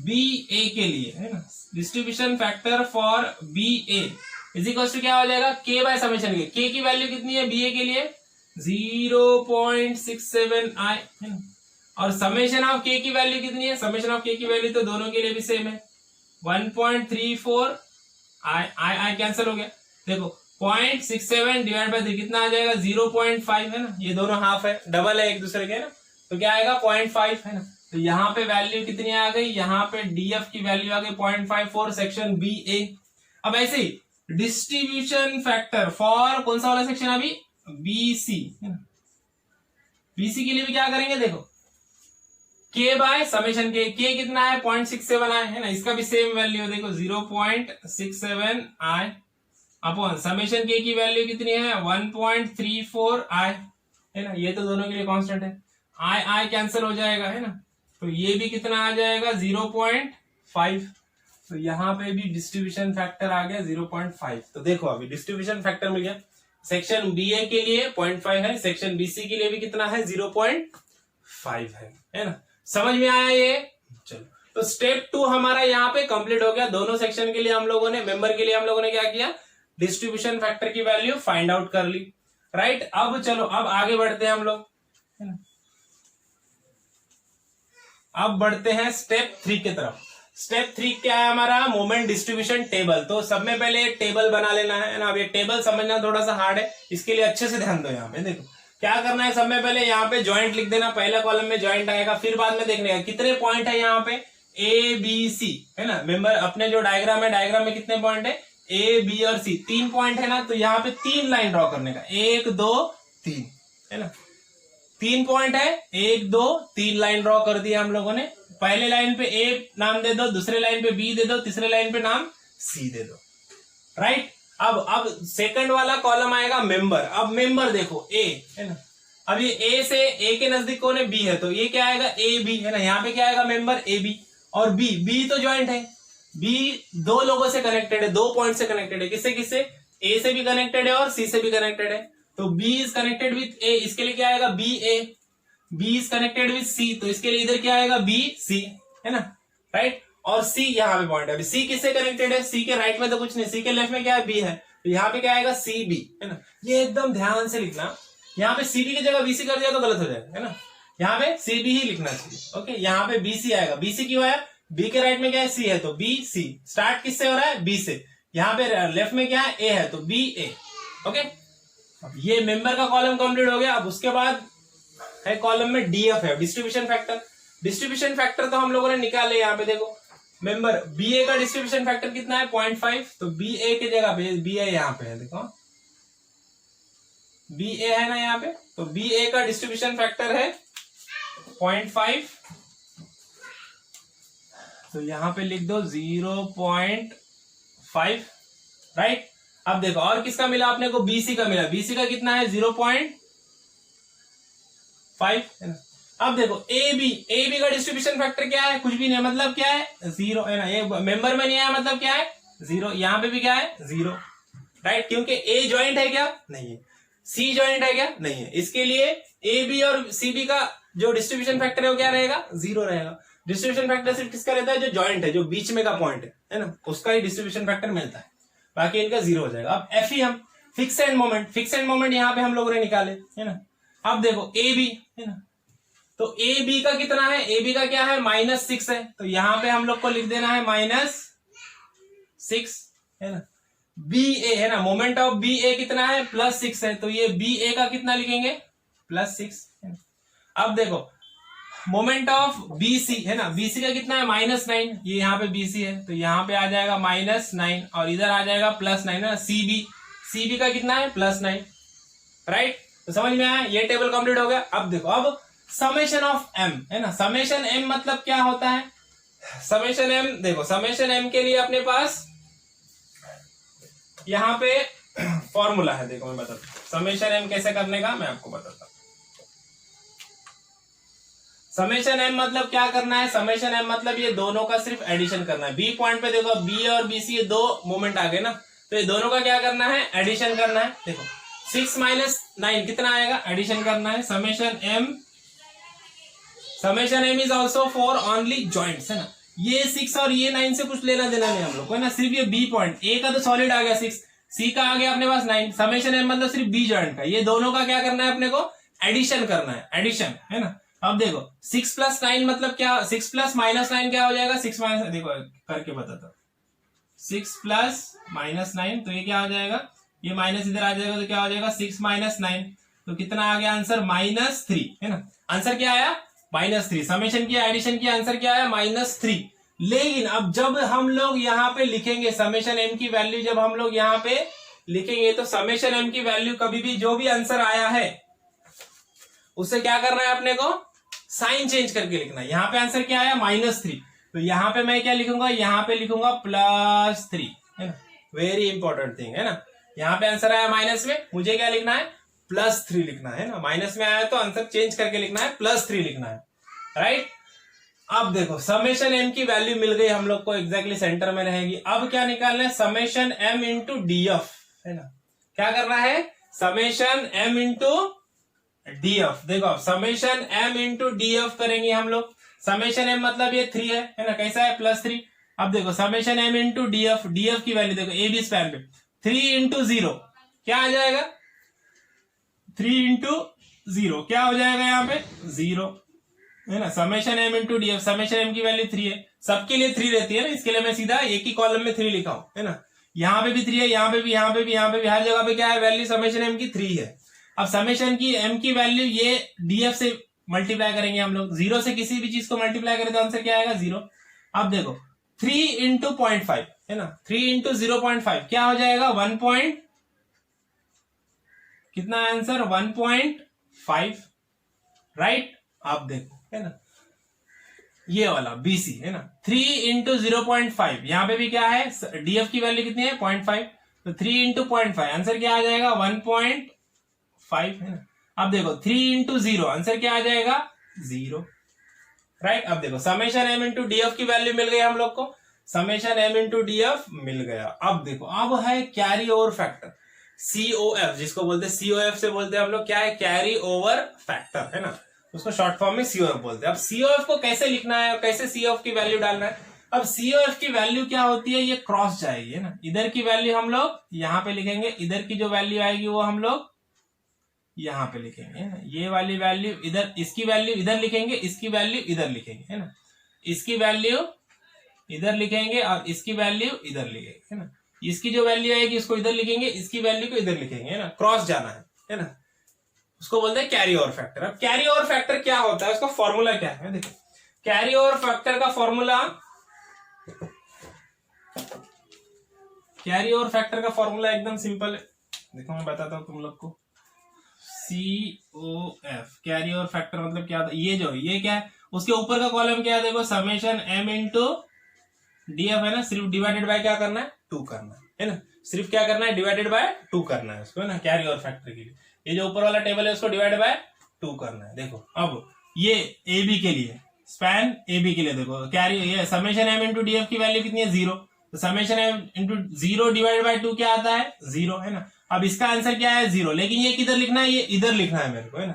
BA के लिए, है ना। Distribution factor for BA is equal to क्या हो जाएगा? K/समेशन के। K की वैल्यू कितनी है BA के लिए? 0.67I, है ना। और समेशन ऑफ K की वैल्यू कितनी है? समेशन ऑफ K की वैल्यू तो दोनों के लिए भी सेम है, 1.34। I कैंसिल हो गया। देखो 0.67 डिवाइड बाय 3 कितना आ जाएगा? 0.5, है ना। ये दोनों हाफ है, डबल है एक दूसरे के, ना। तो क्या आएगा? 0.5, है ना। तो यहाँ पे वैल्यू कितनी आ गई? यहाँ पे DF की वैल्यू आ गई 0.54 सेक्शन BA। अब ऐसे ही डिस्ट्रीब्यूशन फैक्टर फॉर कौन सा वाला सेक्शन? अभी BC, है ना। BC के लिए भी क्या करेंगे? देखो K/समेशन के, K कितना है? 0.67I, है ना। इसका भी सेम वैल्यू देखो 0.67I अपॉन समेशन K की वैल्यू कितनी है? 1.34I, है ना। ये तो दोनों के लिए कांस्टेंट है, I कैंसिल हो जाएगा, है ना। तो ये भी कितना आ जाएगा? 0.5। तो यहाँ पे भी डिस्ट्रीब्यूशन फैक्टर आ गया 0.5। तो देखो अभी डिस्ट्रीब्यूशन फैक्टर मिल गया। सेक्शन BA के लिए 0.5 है, सेक्शन BC के लिए भी कितना है? 0.5 है ना। समझ में आया ये? चलो, तो स्टेप 2 हमारा यहाँ पे कंप्लीट हो गया। दोनों सेक्शन के लिए हम लोगों ने, मेंबर के लिए हम लोगों ने क्या किया? डिस्ट्रीब्यूशन फैक्टर की वैल्यू फाइंड आउट कर ली, राइट। अब चलो, अब आगे बढ़ते हैं हम लोग, है ना। अब बढ़ते हैं स्टेप 3 की तरफ। स्टेप 3 क्या है हमारा? Moment distribution table. तो सब में पहले एक टेबल बना लेना है ना। अब ये टेबल समझना थोड़ा सा हार्ड है, इसके लिए अच्छे से ध्यान दो। यहाँ पे देखो क्या करना है, सब में पहले यहाँ पे ज्वाइंट लिख देना, पहला कॉलम में ज्वाइंट आएगा, फिर बाद में देखने का कितने पॉइंट है यहाँ पे ABC, है ना। मेंबर अपने जो डायग्राम है, डायग्राम में कितने पॉइंट है? A, B और C, 3 पॉइंट है ना। तो यहाँ पे 3 लाइन ड्रॉ करने का, 1 2 3, है ना। 3 पॉइंट है, 1 2 3 लाइन ड्रॉ कर दिया हम लोगों ने। पहले लाइन पे A नाम दे दो, दूसरे लाइन पे B दे दो, तीसरे लाइन पे नाम C दे दो, राइट। अब सेकंड वाला कॉलम आएगा मेंबर। अब मेंबर देखो A, है ना। अब ये A से A के नजदीक कौन है? B है, तो ये क्या आएगा? AB, है ना। यहाँ पे क्या आएगा? Member AB। और B तो ज्वाइंट है, B 2 लोगों से कनेक्टेड है, 2 पॉइंट से कनेक्टेड है। किससे किससे? A से भी कनेक्टेड है और C से भी कनेक्टेड है। तो B is connected with A, इसके लिए क्या आएगा B A. B is connected with C, तो इसके लिए इधर क्या आएगा बी सी, है ना, राइट। और C यहाँ पे पॉइंट है, अभी C किससे कनेक्टेड है, C के राइट में तो कुछ नहीं, C के लेफ्ट में क्या है B है, तो यहाँ पे क्या आएगा सी बी, है ना। ये एकदम ध्यान से लिखना, यहाँ पे सी बी की जगह बीसी कर दिया तो गलत हो जाएगा, है ना, यहाँ पे सी बी ही लिखना चाहिए। ओके, यहाँ पे बीसी आएगा, बीसी क्यों आया, बी के राइट में क्या है सी है, तो बी सी, स्टार्ट किससे हो रहा है बी से, यहाँ पे लेफ्ट में क्या है ए है, तो बी ए। ओके, अब ये मेंबर का कॉलम कंप्लीट हो गया। अब उसके बाद है कॉलम में डीएफ है, डिस्ट्रीब्यूशन फैक्टर। डिस्ट्रीब्यूशन फैक्टर तो हम लोगों ने निकाले, यहाँ पे देखो मेंबर बी ए का डिस्ट्रीब्यूशन फैक्टर कितना है 0.5, तो बी ए की जगह पे बी ए यहाँ पे है, देखो बी ए है ना यहाँ पे, तो बी ए का डिस्ट्रीब्यूशन फैक्टर है 0.5, तो यहां पे लिख दो 0.5, राइट। अब देखो और किसका मिला अपने को, बीसी का मिला, बीसी का कितना है 0.5, है ना। अब देखो ए बी का डिस्ट्रीब्यूशन फैक्टर क्या है, कुछ भी नहीं, मतलब क्या है 0, है ना, ये मेंबर में नहीं आया मतलब क्या है 0, यहां पे भी क्या है 0, राइट, क्योंकि ए ज्वाइंट है क्या, नहीं है, सी ज्वाइंट है क्या, नहीं है, इसके लिए ए बी और सी बी का जो डिस्ट्रीब्यूशन फैक्टर है वो क्या रहेगा 0 रहेगा। डिस्ट्रीब्यूशन फैक्टर सिर्फ किसका रहता है, जो ज्वाइंट है, जो बीच में का पॉइंट है ना, उसका ही डिस्ट्रीब्यूशन फैक्टर मिलता है, बाकी इनका 0 हो जाएगा। अब एफ हम फिक्स एंड मोमेंट यहाँ पे हम लोगों ने निकाले, है ना। अब देखो ए बी, है ना, तो ए बी का कितना है, ए बी का क्या है -6 है, तो यहां पे हम लोग को लिख देना है -6, है ना। बी ए है ना, मोमेंट ऑफ बी ए कितना है +6 है, तो ये बी ए का कितना लिखेंगे +6। अब देखो मोमेंट ऑफ बी सी है ना, बी सी का कितना है -9, ये यहाँ पे बी सी है, तो यहाँ पे आ जाएगा -9 और इधर आ जाएगा +9, है ना। सी बी का कितना है +9, राइट। तो समझ में आया, ये टेबल कंप्लीट हो गया। अब देखो अब समेशन ऑफ एम, है ना, समेशन एम मतलब क्या होता है, समेशन एम देखो, समेशन एम के लिए अपने पास यहां पे फॉर्मूला है, देखो मैं बताता हूं समेशन एम कैसे करने का, मैं आपको बताता हूं। समेशन एम मतलब क्या करना है, समेशन एम मतलब ये दोनों का सिर्फ एडिशन करना है। बी पॉइंट पे देखो बी और बी सी ये दो मोमेंट आ गए ना, तो ये दोनों का क्या करना है एडिशन करना है। देखो 6 - 9 कितना आएगा, एडिशन करना है। Summation M is also for only joints, है ना। ये 6 और ये 9 से कुछ लेना देना नहीं हम लोग को, है ना, सिर्फ ये बी पॉइंट, ए का तो सॉलिड आ गया 6, सी का आ गया अपने पास 9, समेशन एम मतलब सिर्फ बी जॉइंट का, ये दोनों का क्या करना है अपने को एडिशन करना है, एडिशन, है ना। अब देखो 6 + 9 मतलब क्या, 6 + -9 क्या हो जाएगा, 6 - देखो करके बताता हूं, 6 + -9 तो ये क्या हो जाएगा, ये माइनस इधर आ जाएगा तो क्या हो जाएगा 6 - 9, तो कितना आ गया आंसर -3, है ना। आंसर क्या आया -3, समेशन किया एडिशन किया, आंसर क्या आया -3। लेकिन अब जब हम लोग यहाँ पे लिखेंगे समेशन एम की वैल्यू, जब हम लोग यहाँ पे लिखेंगे तो समेशन एम की वैल्यू कभी भी जो भी आंसर आया है उससे क्या करना है अपने को, साइन चेंज करके लिखना है। यहाँ पे आंसर क्या आया -3, तो यहाँ पे मैं क्या लिखूंगा, यहाँ पे लिखूंगा +3, है ना, वेरी इंपॉर्टेंट थिंग, है ना। यहाँ पे आंसर आया माइनस में, मुझे क्या लिखना है +3 लिखना है ना, माइनस में आया तो आंसर चेंज करके लिखना है +3 लिखना है, राइट। अब देखो समेशन एम की वैल्यू मिल गई हम लोग को, एग्जैक्टली सेंटर में रहेगी। अब क्या निकालना है, समेशन एम इंटू डीएफ, है ना, क्या करना है समेशन एम इंटू डीएफ। देखो समेशन एम इंटू डीएफ करेंगे हम लोग, समेशन एम मतलब ये 3 है ना, कैसा है +3। अब देखो summation M into DF, DF की वैल्यू देखो ए बी स्पैन पे 3 × 0 क्या आ जाएगा, 3 × 0 क्या हो जाएगा यहाँ पे 0, है ना। Summation M into DF, summation M की वैल्यू 3 है, सबके लिए 3 रहती है ना, इसके लिए मैं सीधा एक ही कॉलम में 3 लिखा हूं, है ना। यहाँ पे भी 3 है, यहाँ पे भी, यहाँ पे भी, यहाँ पे भी, हर जगह पे क्या है वैल्यू समेशन एम की 3 है। अब समेशन की एम की वैल्यू ये डीएफ से मल्टीप्लाई करेंगे हम लोग, 0 से किसी भी चीज को मल्टीप्लाई करें तो आंसर क्या आएगा 0। अब देखो 3 × 0.5, है ना, 3 × 0.5 क्या हो जाएगा 1 कितना आंसर 1.5, राइट। अब देखो, है ना, ये वाला बीसी, है ना, 3 × 0.5, यहां पे भी क्या है डीएफ की वैल्यू कितनी है 0.5, तो 3 × 0.5 आंसर क्या आ जाएगा 1.5, है ना। अब देखो 3 × 0 आंसर क्या आ जाएगा 0, राइट। अब देखो समेशन एम इंटू डीएफ की वैल्यू मिल गई हम लोग को, समेशन एम इंटू डीएफ मिल गया। अब देखो अब है कैरी ओवर फैक्टर। COF, जिसको बोलते हैं COF से बोलते हैं हम लोग क्या है, कैरी ओवर फैक्टर, है ना, उसको शॉर्ट फॉर्म में COF बोलते हैं। अब COF को कैसे लिखना है और कैसे COF की वैल्यू डालना है। अब COF की वैल्यू क्या होती है, ये क्रॉस जाएगी, है ना, इधर की वैल्यू हम लोग यहाँ पे लिखेंगे, इधर की जो वैल्यू आएगी वो हम लोग यहाँ पे लिखेंगे, है ना, ये वाली वैल्यू इधर, इसकी वैल्यू इधर लिखेंगे, इसकी वैल्यू इधर लिखेंगे, है ना, इसकी वैल्यू इधर लिखेंगे और इसकी वैल्यू इधर लिखेंगे, है ना, इसकी जो वैल्यू आएगी इसको इधर लिखेंगे, इसकी वैल्यू को इधर लिखेंगे, है ना, क्रॉस जाना है ना, उसको बोलते हैं कैरी ओवर फैक्टर। अब कैरी ओवर फैक्टर क्या होता है, उसका फॉर्मूला क्या है, देखो कैरी ओवर फैक्टर का फॉर्मूला, कैरी ओवर फैक्टर का फॉर्मूला एकदम सिंपल है, देखो मैं बताता हूं तुम लोग को। COF कैरी ओवर फैक्टर मतलब क्या होता है, ये जो ये क्या है, उसके ऊपर का कॉलम क्या है, देखो समेशन M इंटू DF, है ना, सिर्फ डिवाइडेड बाय क्या करना है, 2 करना है ना, सिर्फ क्या करना है, डिवाइडेड बाय 2 करना है उसको, है ना, कैरी ओवर फैक्टर के लिए ये जो ऊपर वाला टेबल है उसको डिवाइड बाय 2 करना है। देखो अब ये AB के लिए, स्पैन AB के लिए देखो कैरी, ये समेशन M इंटू DF की वैल्यू कितनी है, 0, तो summation M into 0 divide by 2 क्या आता है, 0, है ना। अब इसका आंसर क्या है, 0, लेकिन ये किधर लिखना है, ये इधर लिखना है मेरे को, है ना,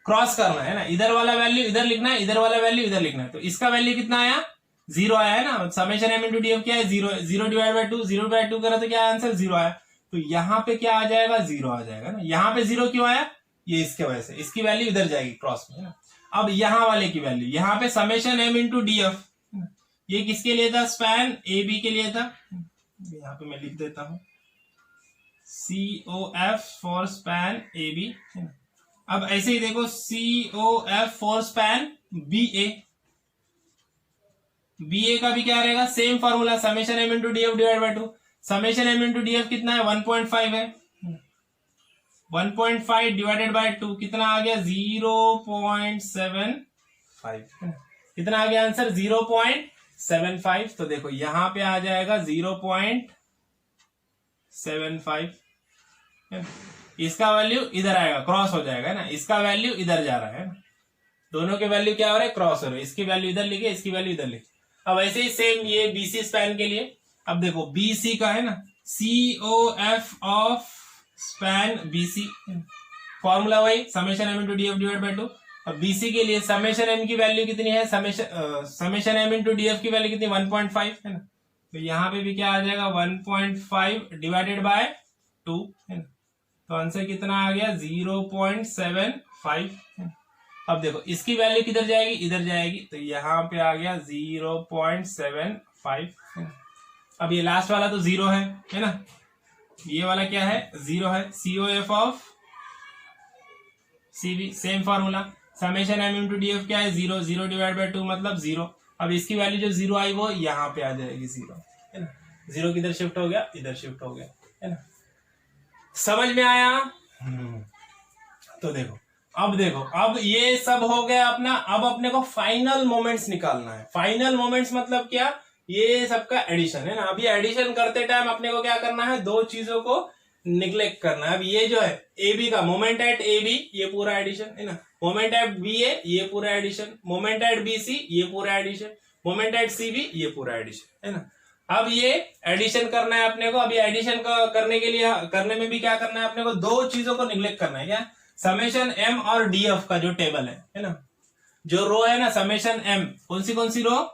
क्रॉस करना है ना, इधर वाला वैल्यू इधर लिखना है, इधर वाला वैल्यू इधर लिखना है, तो इसका वैल्यू कितना आया, 0 आया, है ना, समेशन M इंटू DF क्या है, 0, 0 डिवाइड बाय 2, 0 बाय 2 करा तो क्या आंसर 0 आया, तो यहाँ पे क्या आ जाएगा, 0 आ जाएगा ना। यहाँ पे 0 क्यों आया, ये इसके वजह से, इसकी वैल्यू इधर जाएगी क्रॉस में, है ना। अब यहाँ वाले की वैल्यू, यहाँ पे समेशन M इंटू DF, ये किसके लिए था, स्पैन AB के लिए था, यहाँ पे मैं लिख देता हूं COF फॉर स्पैन AB, है ना। अब ऐसे ही देखो COF फॉर स्पैन BA का भी क्या रहेगा, same formula, summation M into DF divide by 2, summation M into DF कितना है, 1.5 है, 1.5 डिवाइडेड बाय 2 कितना आ गया, 0.75, कितना आ गया आंसर, 0.75, तो देखो यहां पे आ जाएगा 0.75, इसका वैल्यू इधर आएगा, क्रॉस हो जाएगा ना, इसका वैल्यू इधर जा रहा है ना, दोनों के वैल्यू क्या हो रहा है, क्रॉस हो रहा है, इसकी वैल्यू इधर लिखे, इसकी वैल्यू इधर लिखे। अब ऐसे ही सेम ये BC स्पैन के लिए, अब देखो BC का है ना, COF of span BC, formula वही summation M into DF divide by 2। अब BC के लिए समेशन M की वैल्यू कितनी है, समेशन M इंटू DF की वैल्यू कितनी, 1.5, है ना, तो यहाँ पे भी क्या आ जाएगा, 1.5 डिवाइडेड बाय 2, है ना, तो आंसर कितना आ गया, 0.75, है ना। अब देखो इसकी वैल्यू किधर जाएगी, इधर जाएगी, तो यहाँ पे आ गया 0.75, है ना। अब ये लास्ट वाला तो 0 है ना, ये वाला क्या है, 0 है, COF of CB same formula, summation M into DF क्या है, 0, 0 डिवाइड बाय 2 मतलब 0। अब इसकी वैल्यू जो 0 आई वो यहाँ पे आ जाएगी 0, है ना, 0 किधर शिफ्ट हो गया, इधर शिफ्ट हो गया, है ना, समझ में आया। तो देखो अब ये सब हो गया अपना, अब अपने को फाइनल मोमेंट्स निकालना है। फाइनल मोमेंट्स मतलब क्या, ये सबका एडिशन, है ना। अभी एडिशन करते टाइम अपने को क्या करना है, 2 चीजों को निग्लेक्ट करना है। अब ये जो है AB का मोमेंट एट AB, ये पूरा एडिशन, है ना, मोमेंट एट BA ये पूरा एडिशन, मोमेंट एट BC ये पूरा एडिशन, मोमेंट एट CB ये पूरा एडिशन, है ना। अब ये एडिशन करना है अपने को। अभी एडिशन करने के लिए, करने में भी क्या करना है अपने को, 2 चीजों को निग्लेक्ट करना है। क्या, समेशन M और DF का जो टेबल है ना, जो रो है ना, समेशन M, कौन सी रो,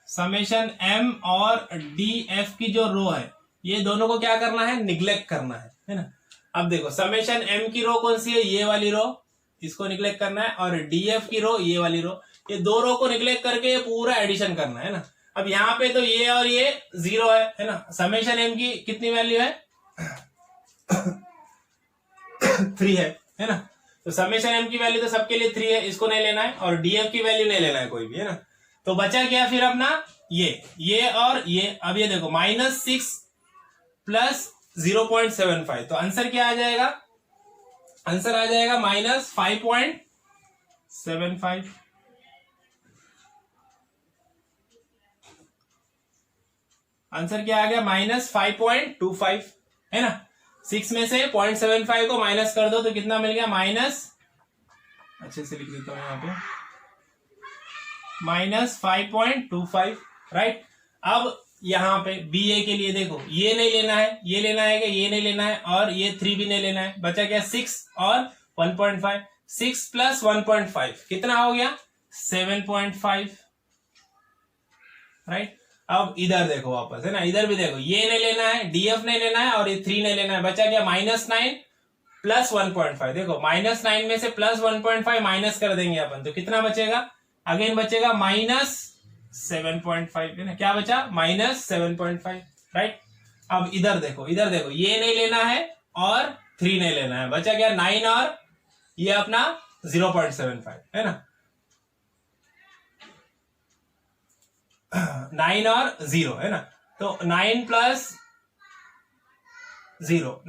समेशन M और DF की जो रो है, ये दोनों को क्या करना है, निग्लेक्ट करना है ना। अब देखो समेशन M की रो कौन सी है, ये वाली रो, इसको निग्लेक्ट करना है, और DF की रो ये वाली रो, ये 2 रो को निग्लेक्ट करके ये पूरा एडिशन करना है ना। अब यहाँ पे तो ये और ये 0 है ना। समेशन M की कितनी वैल्यू है 3 है ना। तो समेशन M की वैल्यू तो सबके लिए 3 है, इसको नहीं लेना है, और DF की वैल्यू नहीं लेना है कोई भी, है ना। तो बचा क्या फिर अपना, ये और ये। अब ये देखो -6 प्लस 0.75, तो आंसर क्या आ जाएगा, आंसर आ जाएगा -5.75। आंसर क्या आ गया, -5.25, है ना। 6 में से 0.75 को माइनस कर दो तो कितना मिल गया, अच्छे से लिख देता हूं यहां पे, -5.25, राइट। अब यहाँ पे बी ए के लिए देखो, ये नहीं लेना है, ये लेना है कि ये नहीं लेना है, और ये 3 भी नहीं लेना है, बचा क्या 6 और 1.5, 6 प्लस 1.5 कितना हो गया 7.5, राइट। अब इधर देखो वापस, है ना, इधर भी देखो, ये नहीं लेना है, डीएफ नहीं लेना है, और ये 3 नहीं लेना है, बचा क्या -9 प्लस 1.5। देखो -9 में से प्लस 1.5 माइनस कर देंगे अपन, तो कितना बचेगा, अगेन बचेगा -7.5, है ना, क्या बचा -7.5, राइट। अब इधर देखो, इधर देखो, ये नहीं लेना है और 3 नहीं लेना है, बचा क्या 9 और ये अपना 0.75, है ना, 9 और 0, है ना, तो 9 प्लस 0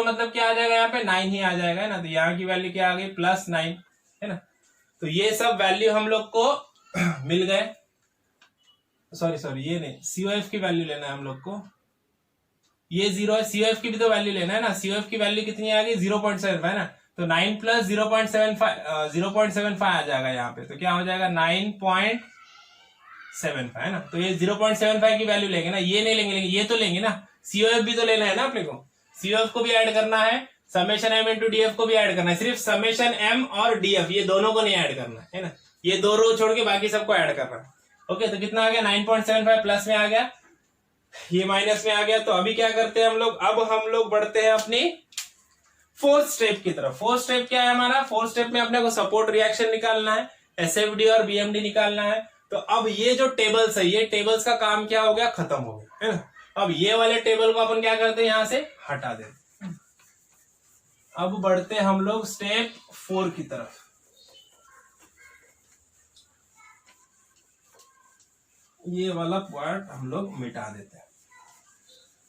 मतलब क्या आ जाएगा, यहाँ पे 9 ही आ जाएगा, है ना, तो यहाँ की वैल्यू क्या आ गई +9, है ना। तो ये सब वैल्यू हम लोग को मिल गए, सॉरी ये नहीं, COF की वैल्यू लेना है हम लोग को, ये 0 है, COF की भी तो वैल्यू लेना है ना, COF की वैल्यू कितनी आ गई 0.75, है ना, तो 9 प्लस 0.75 आ जाएगा यहाँ पे, तो क्या हो जाएगा 9.75, है ना, तो ये 0.75 की वैल्यू लेंगे ना, ये नहीं लेंगे, ये तो लेंगे ना, COF भी तो लेना है ना अपने को, COF को भी ऐड करना है, समेशन M इंटू DF को भी ऐड करना है, सिर्फ समेशन M और DF ये दोनों को नहीं ऐड करना है ना, ये 2 रो छोड़ के बाकी सबको ऐड करना है। ओके, तो कितना आ गया 9.75 प्लस में आ गया, ये माइनस में आ गया। तो अभी क्या करते हैं हम लोग, अब हम लोग बढ़ते हैं अपनी फोर्थ स्टेप की तरफ। फोर्थ स्टेप क्या है हमारा, फोर्थ स्टेप में अपने को सपोर्ट रिएक्शन निकालना है, SFD और BMD निकालना है। तो अब ये जो टेबल्स है, ये टेबल्स का काम क्या हो गया, खत्म हो गया, है ना। अब ये वाले टेबल को अपन क्या करते हैं, यहां से हटा देते। अब बढ़ते हम लोग स्टेप 4 की तरफ। ये वाला पार्ट हम लोग मिटा देते हैं।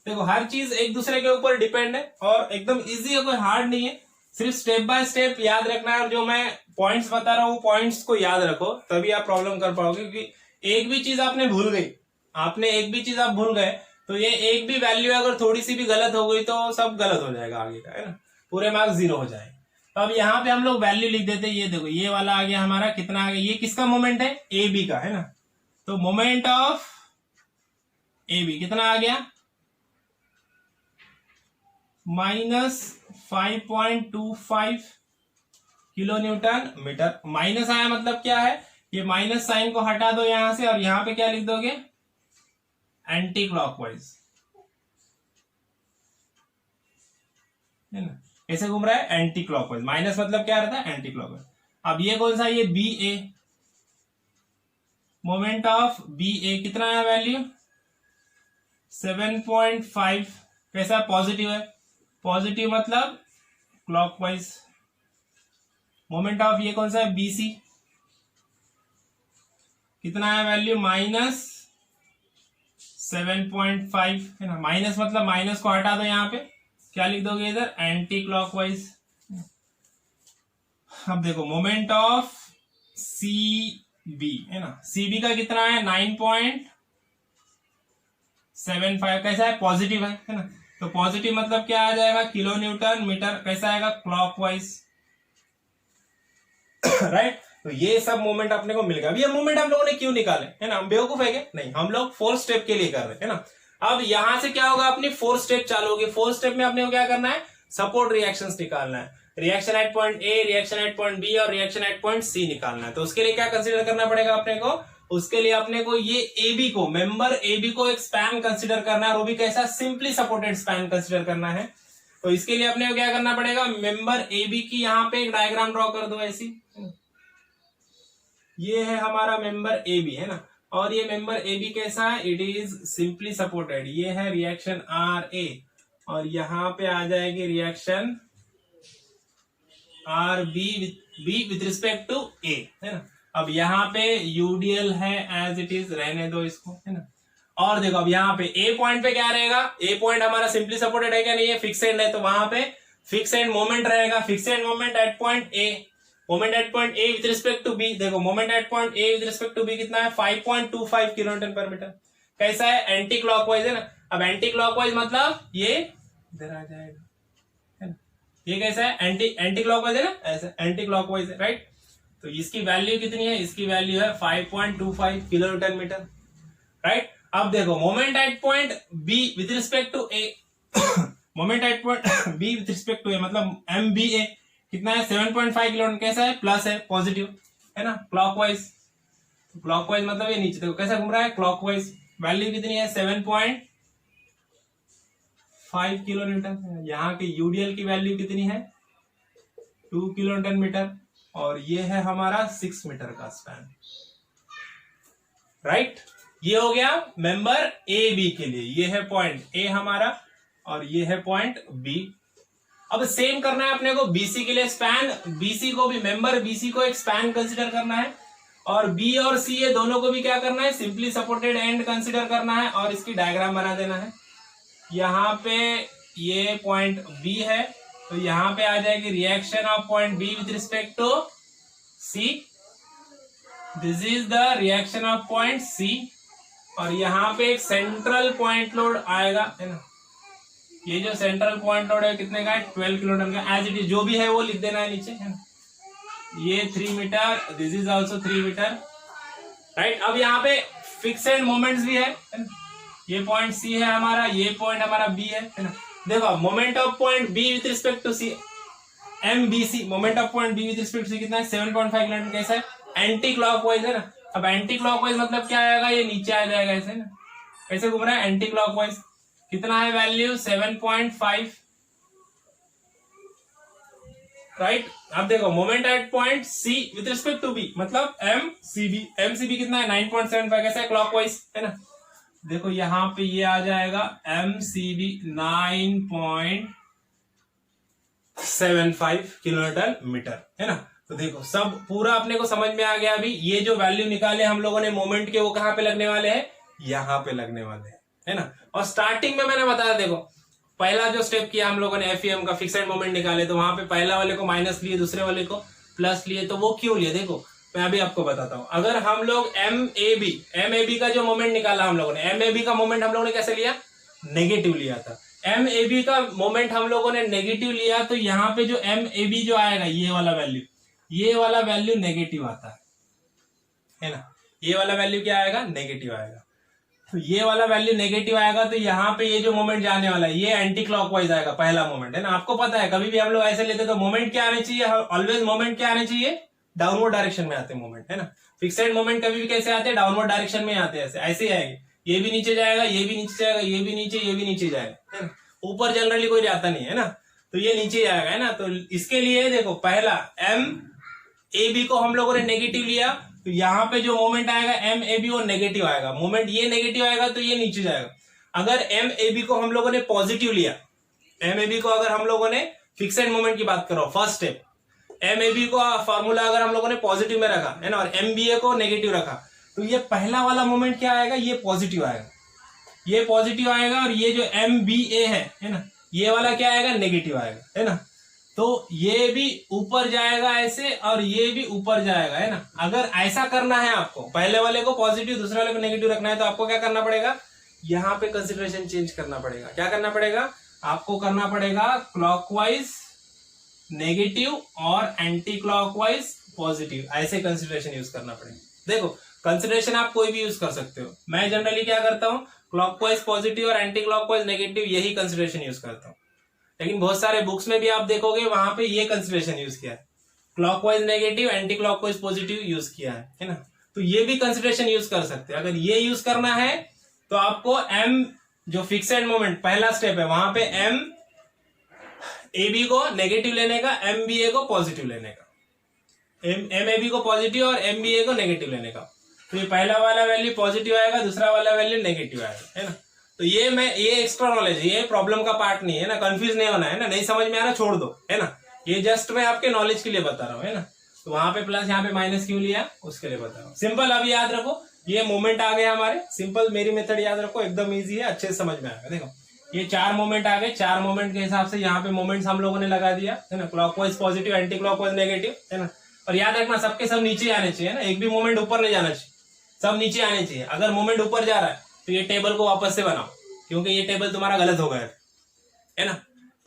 देखो हर चीज एक दूसरे के ऊपर डिपेंड है और एकदम इजी है, कोई हार्ड नहीं है, सिर्फ स्टेप बाय स्टेप याद रखना है। और जो मैं पॉइंट्स बता रहा हूँ पॉइंट्स को याद रखो, तभी आप प्रॉब्लम कर पाओगे। क्योंकि एक भी चीज आपने भूल गई, आप भूल गए तो ये एक भी वैल्यू अगर थोड़ी सी भी गलत हो गई तो सब गलत हो जाएगा आगे का, है ना, पूरे मार्क्स 0 हो जाएंगे। तो अब यहाँ पे हम लोग वैल्यू लिख देते हैं। ये देखो ये वाला आ गया हमारा, कितना आ गया, ये किसका मोमेंट है, AB का, है ना। तो मोमेंट ऑफ AB कितना आ गया, -5.25 किलो न्यूटन मीटर। माइनस आया मतलब क्या है, ये माइनस साइन को हटा दो यहां से और यहां पे क्या लिख दोगे, एंटी क्लॉकवाइज, है ना, कैसे घूम रहा है, एंटी क्लॉकवाइज। माइनस मतलब क्या रहता है, एंटी क्लॉकवाइज। अब ये कौन सा, ये BA, मोमेंट ऑफ BA कितना है वैल्यू 7.5, कैसा पॉजिटिव है, पॉजिटिव मतलब क्लॉकवाइज। मोमेंट ऑफ ये कौन सा है, BC, कितना है वैल्यू -7.5, है ना। माइनस मतलब माइनस को हटा दो, यहाँ पे क्या लिख दोगे इधर, एंटी क्लॉकवाइज। अब देखो मोमेंट ऑफ CB, है ना, CB का कितना है 9.75, कैसा है, पॉजिटिव है ना। तो पॉजिटिव मतलब क्या आ जाएगा, किलो न्यूटन मीटर, कैसा आएगा, क्लॉकवाइज, राइट। तो ये सब मोमेंट अपने को मिल गया। अब ये मोमेंट हम लोगों ने क्यों निकाले, है ना, हम बेवकूफ है क्या, नहीं, हम लोग 4 स्टेप के लिए कर रहे हैं, है ना। अब यहां से क्या होगा, अपनी 4 स्टेप चालू होगी। 4 स्टेप में अपने को क्या करना है, सपोर्ट रिएक्शंस निकालना है, reaction at point A, reaction at point B और रिएक्शन एट पॉइंट C निकालना है। तो उसके लिए क्या कंसीडर करना पड़ेगा अपने को, उसके लिए अपने को ये AB को, मेंबर AB को एक स्पैन कंसीडर करना है, और वो भी कैसा, सिंपली सपोर्टेड स्पैन कंसीडर करना है। तो इसके लिए अपने को क्या करना पड़ेगा, मेंबर AB की यहाँ पे एक डायग्राम ड्रॉ कर दो ऐसी, ये है हमारा मेंबर AB, है ना। और ये मेंबर AB कैसा है, इट इज सिंपली सपोर्टेड। ये है रिएक्शन RA और यहाँ पे आ जाएगी reaction RB with respect to A, है ना। अब यहाँ पे UDL है एज इट इज, रहने दो इसको, है ना। और देखो अब यहाँ पे A पॉइंट पे क्या रहेगा, A पॉइंट हमारा सिंपली सपोर्टेड है क्या, नहीं है, फिक्स एंड है, तो वहां पे फिक्स एंड मोमेंट रहेगा, fix end moment at point A, moment at point A with respect to B। देखो moment at point A with respect to B कितना है, 5.25 किलो न्यूटन पर मीटर। कैसा है, एंटी क्लॉकवाइज, है ना। अब एंटी क्लॉकवाइज मतलब ये इधर आ जाएगा, है ना, ये कैसा है, एंटी क्लॉकवाइज है ना, ऐसा एंटी क्लॉकवाइज है, राइट। तो इसकी वैल्यू कितनी है, इसकी वैल्यू है 5.25 किलो न्यूटन मीटर, राइट। अब देखो moment at point B with respect to A, moment at point B with respect to A मतलब एम बी ए कितना है 7.5 किलोन्यूटन। कैसा है? प्लस है, पॉजिटिव है ना, क्लॉकवाइज। क्लॉकवाइज मतलब ये नीचे देखो कैसा घूम रहा है, क्लॉकवाइज। वैल्यू कितनी है? 7.5 किलो न्यूटन। यहाँ के यूडीएल की वैल्यू कितनी है? 2 किलो न्यूटन मीटर। और ये है हमारा 6 मीटर का स्पैन, राइट। ये हो गया मेंबर ए बी के लिए। ये है पॉइंट ए हमारा और ये है पॉइंट बी। अब सेम करना है अपने को बीसी के लिए। स्पैन बीसी को भी, मेंबर बीसी को एक स्पैन कंसिडर करना है और बी और सी ये दोनों को भी क्या करना है? सिंपली सपोर्टेड एंड कंसिडर करना है और इसकी डायग्राम बना देना है। यहाँ पे ये पॉइंट बी है तो यहाँ पे आ जाएगी reaction of point B with respect to C. This is the reaction of point C. और यहाँ पे एक सेंट्रल पॉइंट लोड आएगा, है ना। ये जो सेंट्रल पॉइंट लोड है कितने का है? 12 किलोन्यूटन का। एज इट इज जो भी है वो लिख देना है नीचे, है ना। ये 3 metre, this is also 3 metre, right. अब यहाँ पे फिक्सेड मोमेंट्स भी है ना? ये पॉइंट सी है हमारा, ये पॉइंट हमारा बी है ना। देखो moment of point B with respect to C, M B C, moment of point B with respect to C कितना है? 7.5 किलोमीटर। कैसा है? एंटी क्लॉकवाइज है ना। अब एंटी क्लॉकवाइज मतलब क्या आएगा? ये नीचे आ जाएगा ऐसे ना। कैसे घूम रहा है? Anti clockwise. कितना है वैल्यू? 7.5, राइट। अब देखो moment at point C with respect to B मतलब M C B. M C B कितना है? 9.75। कैसा है? क्लॉकवाइज, है ना। देखो यहाँ पे ये आ जाएगा M C B 9.75 kilometre metre, है ना। तो देखो सब पूरा अपने को समझ में आ गया। अभी ये जो वैल्यू निकाले हम लोगों ने मोमेंट के, वो कहाँ पे लगने वाले हैं? यहाँ पे लगने वाले हैं, है ना। और स्टार्टिंग में मैंने बताया, देखो पहला जो स्टेप किया हम लोगों ने एफईएम का, फिक्सेड मोमेंट निकाले, तो वहां पे पहला वाले को माइनस लिए, दूसरे वाले को प्लस लिए। तो वो क्यों लिए? देखो मैं अभी आपको बताता हूं। अगर हम लोग एम ए बी का जो मोमेंट निकाला हम लोगों ने, एम ए बी का मोमेंट हम लोगों ने कैसे लिया? नेगेटिव लिया था। एम ए बी का मोमेंट हम लोगों ने नेगेटिव लिया तो यहाँ पे जो एम ए बी जो आएगा, ये वाला वैल्यू नेगेटिव आता है ना। ये वाला वैल्यू क्या आएगा? नेगेटिव आएगा। तो ये वाला वैल्यू नेगेटिव आएगा तो यहाँ पे ये जो मोमेंट जाने वाला है ये एंटी क्लॉकवाइज आएगा, पहला मोमेंट, है ना। आपको पता है कभी भी हम लोग ऐसे लेते तो मोमेंट क्या आने चाहिए? ऑलवेज मोमेंट क्या आने चाहिए? डाउनवर्ड डायरेक्शन में आते हैं मोमेंट, है ना। फिक्सेड मोमेंट कभी भी कैसे आते हैं? डाउनवर्ड डायरेक्शन में आते हैं, ऐसे ही आएंगे। ये भी नीचे जाएगा, ये भी नीचे जाएगा, ये भी नीचे, ये भी नीचे जाएगा, है ना। ऊपर जनरली कोई जाता नहीं है ना, तो ये नीचे जाएगा, है ना। तो इसके लिए देखो पहला एम ए बी को हम लोगों ने नेगेटिव लिया तो यहाँ पे जो मोमेंट आएगा एम ए बी वो नेगेटिव आएगा। मोमेंट ये नेगेटिव आएगा तो ये नीचे जाएगा। अगर एम ए बी को हम लोगों ने पॉजिटिव लिया, एम ए बी को अगर हम लोगों ने फिक्सेड मोमेंट की बात करो, first step, M A B को फॉर्मूला अगर हम लोगों ने पॉजिटिव में रखा, है ना, और एम बी ए को नेगेटिव रखा, तो ये पहला वाला मोमेंट क्या आएगा? ये पॉजिटिव आएगा, ये पॉजिटिव आएगा। और ये जो एम बी ए है ना, ये वाला क्या आएगा? नेगेटिव आएगा, है ना। तो ये भी ऊपर जाएगा ऐसे और ये भी ऊपर जाएगा, है ना। अगर ऐसा करना है आपको, पहले वाले को पॉजिटिव दूसरे वाले को नेगेटिव रखना है, तो आपको क्या करना पड़ेगा? यहाँ पे कंसिडरेशन चेंज करना पड़ेगा। क्या करना पड़ेगा? आपको करना पड़ेगा क्लॉकवाइज नेगेटिव और एंटी क्लॉकवाइज पॉजिटिव, ऐसे कंसिडरेशन यूज करना पड़ेगा। देखो कंसिडरेशन आप कोई भी यूज कर सकते हो। मैं जनरली क्या करता हूँ? क्लॉकवाइज पॉजिटिव और एंटी क्लॉकवाइज नेगेटिव, यही कंसिडरेशन यूज करता हूँ। लेकिन बहुत सारे बुक्स में भी आप देखोगे वहां पे ये कंसिडरेशन यूज किया है, clockwise negative anti clockwise positive use किया है ना। तो ये भी कंसिडरेशन यूज कर सकते हैं। अगर ये यूज करना है तो आपको एम जो फिक्सेड मोमेंट पहला स्टेप है, वहां पे एम ए बी को नेगेटिव लेने का, एम बी ए को पॉजिटिव लेने का, एम ए बी को पॉजिटिव और एम बी ए को नेगेटिव लेने का। तो ये पहला वाला वैल्यू पॉजिटिव आएगा, दूसरा वाला वैल्यू नेगेटिव आएगा, है ना। तो ये एक्स्ट्रा नॉलेज है, ये प्रॉब्लम का पार्ट नहीं है ना, कंफ्यूज नहीं होना है ना, नहीं समझ में आ रहा छोड़ दो, है ना। ये जस्ट मैं आपके नॉलेज के लिए बता रहा हूँ, है ना। तो वहां पे प्लस यहाँ पे माइनस क्यों लिया उसके लिए बता रहा हूँ। सिंपल अब याद रखो, ये मोमेंट आ गए हमारे, सिंपल मेरी मेथड याद रखो, एकदम ईजी है, अच्छे से समझ में आएगा। देखो ये 4 मोमेंट आ गए, 4 मोमेंट के हिसाब से यहाँ पे मोमेंट्स हम लोगों ने लगा दिया, है ना। Clockwise positive, anti clockwise negative, है ना। और याद रखना सबके सब नीचे आने चाहिए ना, एक भी मोमेंट ऊपर नहीं जाना चाहिए, सब नीचे आने चाहिए। अगर मोमेंट ऊपर जा रहा है तो ये टेबल को वापस से बनाओ, क्योंकि ये टेबल तुम्हारा गलत हो गया है ना।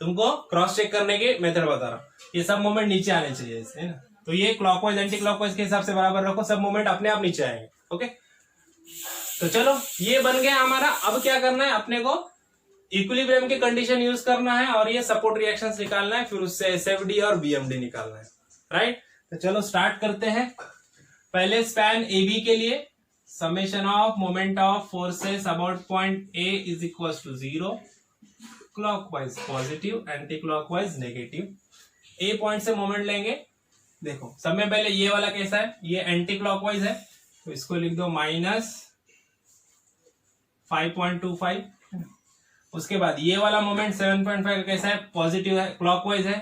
तुमको क्रॉस चेक करने के मेथड बता रहा हूँ, ये सब मोमेंट नीचे आने चाहिए, है ना। तो ये क्लॉकवाइज एंटी क्लॉकवाइज के हिसाब से बराबर रखो, सब मोमेंट अपने आप नीचे आएंगे। ओके। तो चलो ये बन गया हमारा। अब क्या करना है, अपने को इक्विलिब्रियम की कंडीशन यूज करना है और ये सपोर्ट रिएक्शंस निकालना है, फिर उससे एसएफडी और बीएमडी निकालना है, राइट। तो चलो स्टार्ट करते हैं। पहले स्पैन AB के लिए summation of moment of forces about point A is equal to 0, clockwise positive, anti clockwise negative. A point से मोमेंट लेंगे। देखो सब में पहले ये वाला कैसा है, ये एंटी क्लॉकवाइज है, तो इसको लिख दो -5.25। उसके बाद ये वाला मोमेंट 7.5 कैसा है, पॉजिटिव है, क्लॉकवाइज है,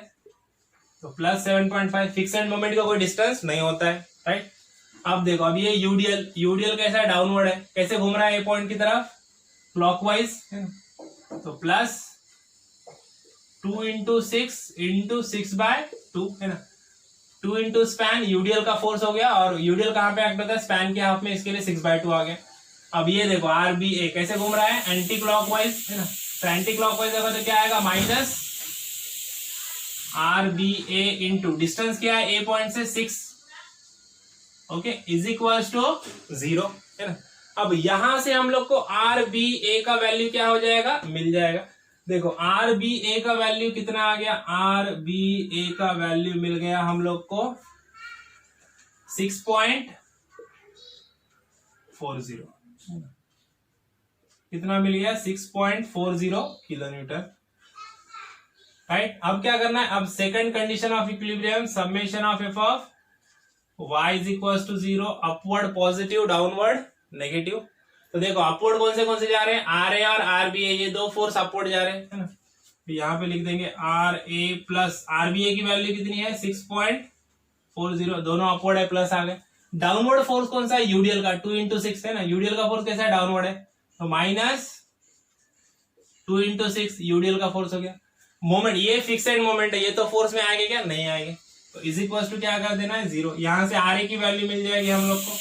तो +7.5। फिक्स्ड मोमेंट का कोई डिस्टेंस नहीं होता है, राइट। अब देखो, अब ये यूडीएल कैसा है, डाउनवर्ड है, कैसे घूम रहा है ए पॉइंट की तरफ, क्लॉकवाइज, तो +2 × 6 × 6/2 है ना। 2 × स्पैन यूडीएल का फोर्स हो गया, और यूडीएल कहाँ पे एक्ट होता है, स्पैन के हाफ में, इसके लिए 6/2 आ गया। अब ये देखो RBA कैसे घूम रहा है, एंटी क्लॉकवाइज है ना, तो एंटी क्लॉकवाइज देखो तो क्या आएगा, -RBA इंटू डिस्टेंस क्या है ए पॉइंट से 6, ओके, इज इक्वल्स टू 0 है ना। अब यहां से हम लोग को RBA का वैल्यू क्या हो जाएगा, मिल जाएगा। देखो RBA का वैल्यू कितना आ गया, RBA का वैल्यू मिल गया हम लोग को 6.40, कितना मिल गया, 6.40 किलोमीटर, राइट। अब क्या करना है, अब second condition of equilibrium, summation of F of y is equal to 0, upward positive, downward negative. तो देखो अपवर्ड कौन से जा रहे हैं, RA और RBA, ये दो फोर्स अपवर्ड जा रहे हैं, है ना। तो यहाँ पे लिख देंगे RA प्लस RBA की वैल्यू कितनी है, 6.40, दोनों अपवर्ड है, प्लस आ गए। डाउनवर्ड फोर्स कौन सा है, यूडीएल का 2 × 6 है ना, यूडीएल का फोर्स कैसा है, डाउनवर्ड है, तो -2 × 6 यूडीएल का फोर्स हो गया। मोमेंट ये फिक्स्ड मोमेंट है, ये तो फोर्स में आएंगे क्या, नहीं आएंगे, तो इज इक्वल टू क्या कर देना है, 0। यहां से RA की वैल्यू मिल जाएगी हम लोग को।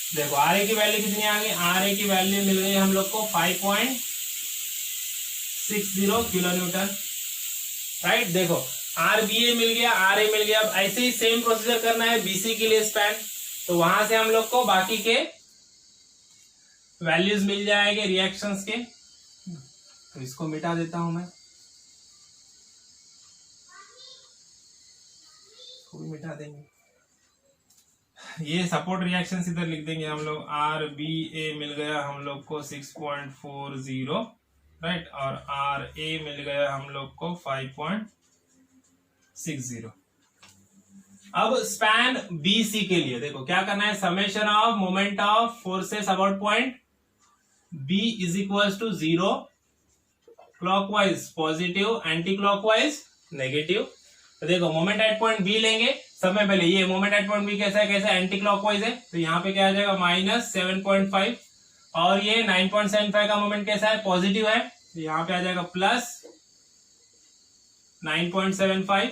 देखो RA की वैल्यू कितनी आ गई, RA की वैल्यू मिल गई हम लोग को 5.60 किलोन्यूटन, राइट। देखो RBA मिल गया, RA मिल गया। अब ऐसे ही सेम प्रोसीजर करना है BC के लिए स्पैन, तो वहां से हम लोग को बाकी के वैल्यूज मिल जाएंगे रिएक्शंस के। तो इसको मिटा देता हूं मैं, मिटा देंगे, ये सपोर्ट रिएक्शन इधर लिख देंगे हम लोग। RBA मिल गया हम लोग को 6.40, राइट, और RA मिल गया हम लोग को 5.60। अब स्पैन BC के लिए देखो क्या करना है, summation of moment of forces about point B is equal to 0, clockwise positive, anti clockwise negative. तो देखो मोमेंट एट पॉइंट B लेंगे, सब में पहले ये मोमेंट एट पॉइंट B कैसा है, कैसा एंटी क्लॉकवाइज है, तो यहाँ पे क्या आ जाएगा -7.5, और ये 9.75 का मोमेंट कैसा है, पॉजिटिव है, तो यहाँ पे आ जाएगा +9.75,